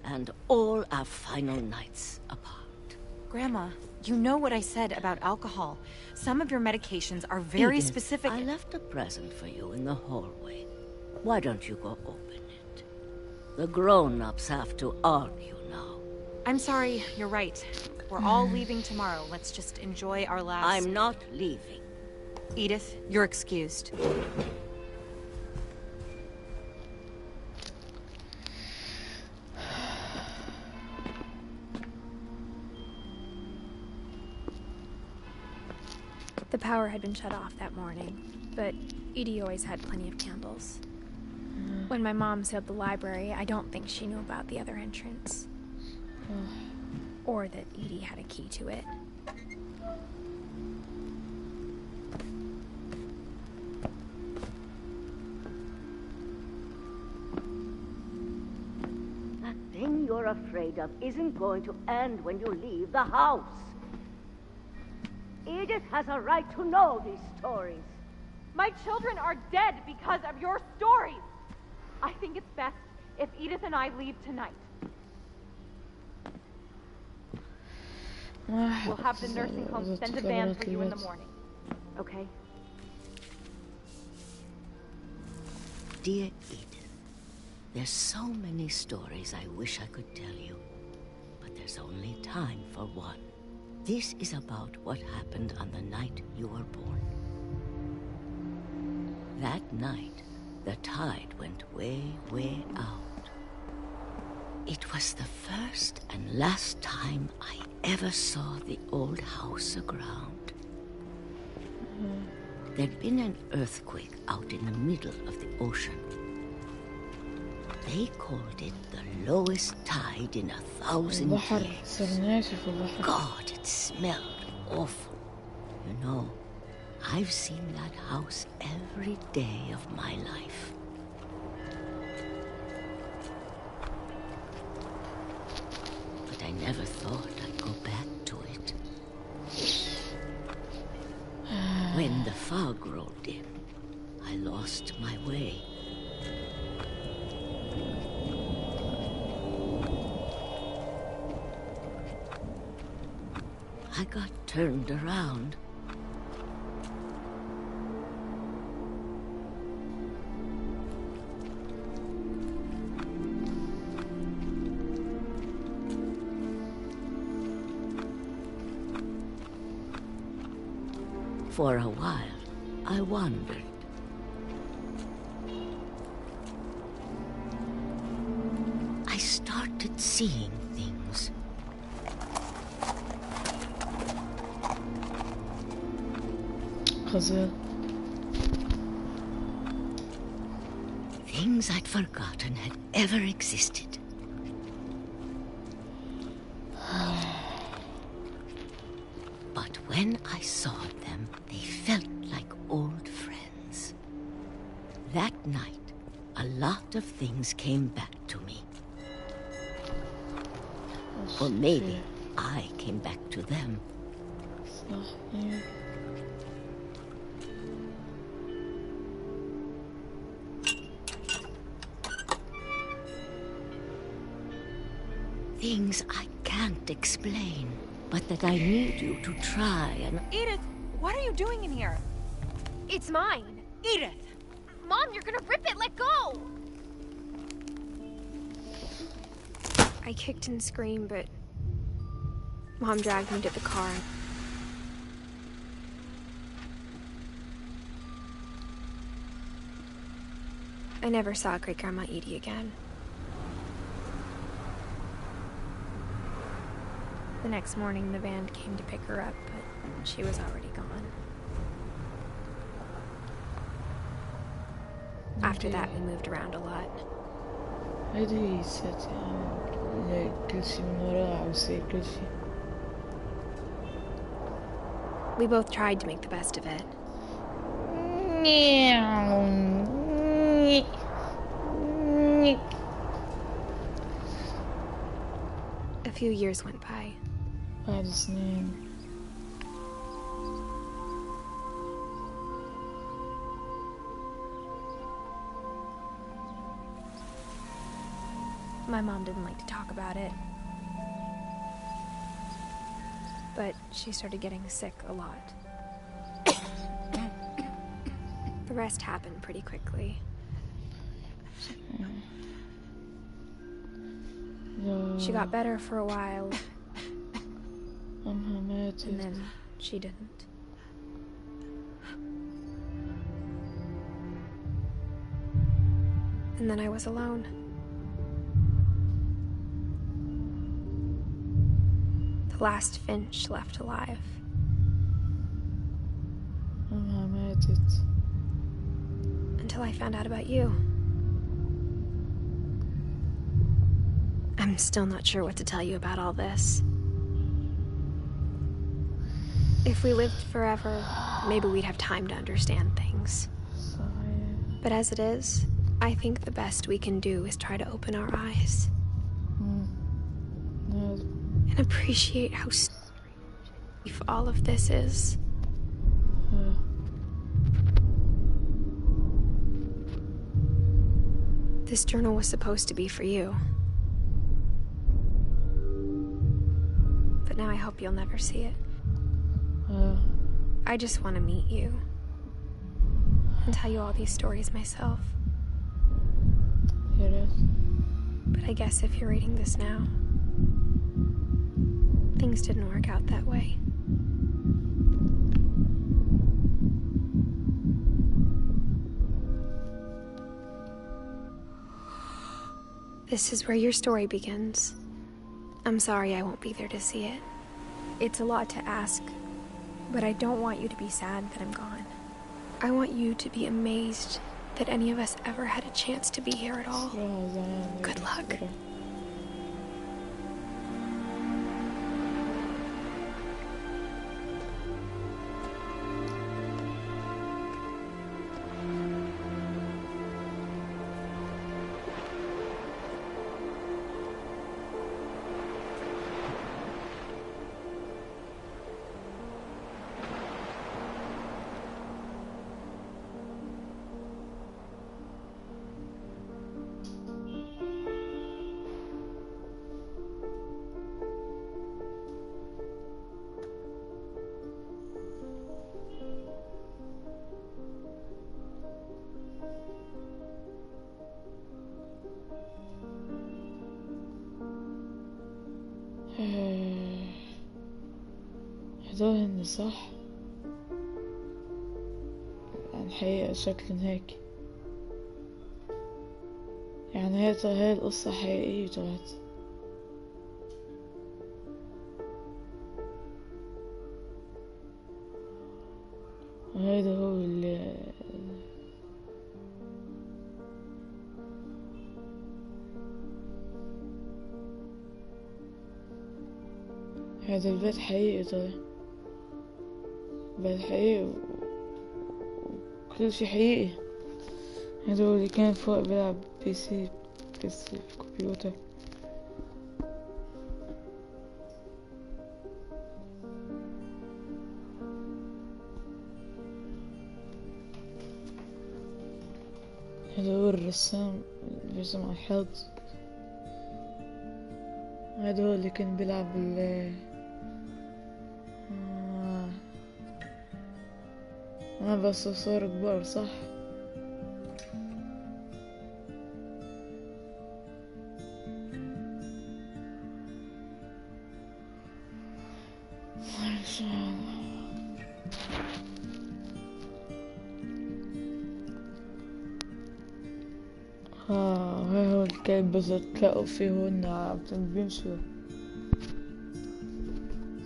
and all our final nights apart. Grandma, you know what I said about alcohol. Some of your medications are very Edith, specific. I left a present for you in the hallway. Why don't you go open it? The grown-ups have to argue now. I'm sorry, you're right. We're all leaving tomorrow. Let's just enjoy our last... I'm not leaving. Edith, you're excused. the power had been shut off that morning, but Edie always had plenty of candles. When my mom sealed the library, I don't think she knew about the other entrance. Or that Edie had a key to it. That thing you're afraid of isn't going to end when you leave the house. Edith has a right to know these stories. My children are dead because of your stories. I think it's best if Edith and I leave tonight. We'll have the nursing home send a van for you in the morning. Okay? Dear Edith, there's so many stories I wish I could tell you, but there's only time for one. This is about what happened on the night you were born. That night, the tide went way, way out. It was the first and last time I ever saw the old house aground. There'd been an earthquake out in the middle of the ocean. They called it the lowest tide in 1,000 years. God, it smelled awful. You know, I've seen that house every day of my life. But I never thought I'd go back to it. When the fog rolled in, I lost my way. I got turned around. For a while, I wandered. I started seeing things. Things I'd forgotten had ever existed. But when I saw them, they felt like old friends. That night, a lot of things came back to me. Or maybe I came back to them. Things I can't explain, but that I need you to try and... Edith, what are you doing in here? It's mine. Edith! Mom, you're gonna rip it! Let go! I kicked and screamed, but Mom dragged me to the car. I never saw Great Grandma Edie again. The next morning, the band came to pick her up, but she was already gone. After that, we moved around a lot. هذه ست يعني كل شي من وراها عم يصير كل شي. We both tried to make the best of it. A few years went by. بعد سنين. My mom didn't like to talk about it. But she started getting sick a lot. The rest happened pretty quickly. She got better for a while. And then she didn't. And then I was alone. The last Finch left alive. Until I found out about you. I'm still not sure what to tell you about all this. If we lived forever, maybe we'd have time to understand things. But as it is, I think the best we can do is try to open our eyes. And appreciate how safe all of this is. This journal was supposed to be for you. But now I hope you'll never see it. I just want to meet you. And tell you all these stories myself. But I guess if you're reading this now, things didn't work out that way. This is where your story begins. I'm sorry I won't be there to see it. It's a lot to ask, but I don't want you to be sad that I'm gone. I want you to be amazed that any of us ever had a chance to be here at all. Good luck. هدول هن صح؟ الحقيقة شكلن هيك. يعني هاي القصة حقيقية طلعت. وهيدا هو اللي هذا البيت حقيقي طلع. بيت حقيقي وكل شي حقيقي. هذا هو اللي كان فوق بيلعب بي سي كمبيوتر. هذا هو الرسام اللي بيرسم على الحيط. هذا هو اللي كان بيلعب بس صار كبار صح. ما شاء الله. الكلب بس تلاقوا فيهن عم بيمشوا.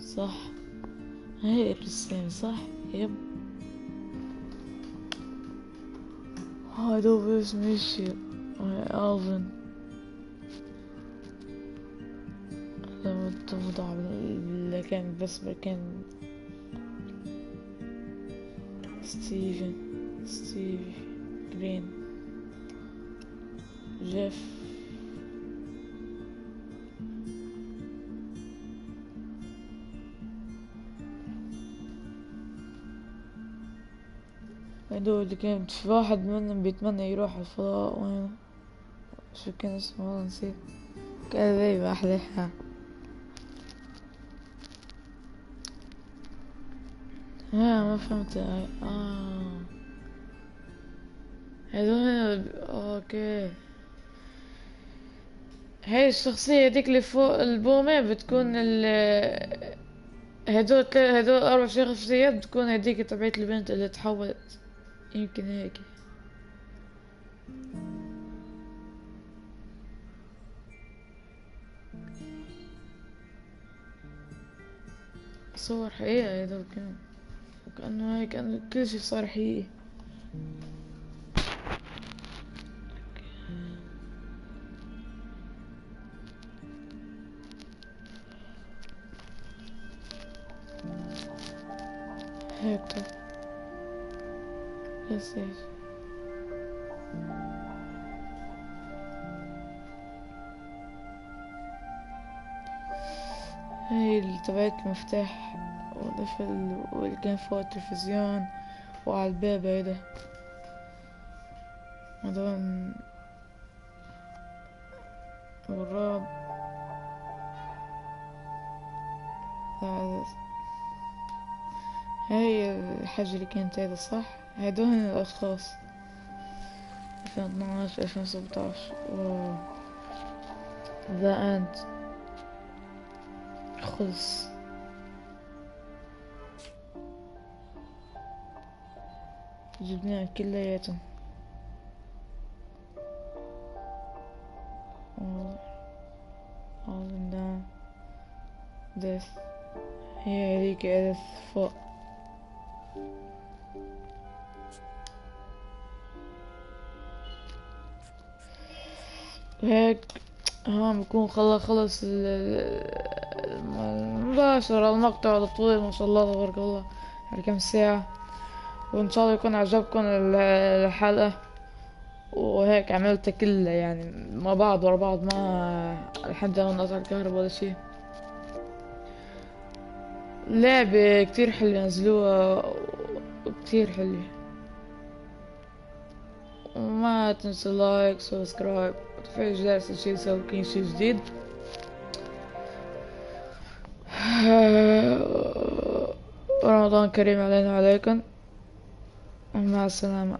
صح هاي الرسام صح يب. هذا بس مشي ألفن لما توضع اللي كان بس مكان ستيف جرين جيف هدول اللي كان في واحد منهم بيتمنى يروح الفضاء وين شو كان اسمه والله نسيت كان ذي أحلىها. ما فهمت هاي هذول اوكي. هاي الشخصية ديك اللي فوق البومة بتكون هدول 4 شخصيات بتكون هديك تبعت البنت اللي تحولت يمكن هيك. صور حقيقة هدول كانوا وكأنه هيك كأنه كل شي صار حقيقي. هيك طب بس ايش هاي اللي تبعت المفتاح واللي كان فوق التلفزيون وعلى الباب هيدا هذول والراب هاي الحاجة اللي كانت هيدا صح. هيدول الخاص 2012 2017 ذا اند خلص. جبناها كلياتهم all and down this هي هذيك ألف فوق. وهيك بكون خلص المباشر المقطع الطويل ما شاء الله تبارك الله على كم ساعة. وإن شاء الله يكون عجبكم الحلقة وهيك عملتها كلها يعني مع بعض ورا بعض ما لحد ما انقطع الكهرباء ولا شي. لعبة كتير حلوة نزلوها وكتير حلوة. وما تنسوا لايك سبسكرايب وتفعيل الجرس عشان يسوي شي جديد. رمضان كريم علينا وعليكم. مع السلامة.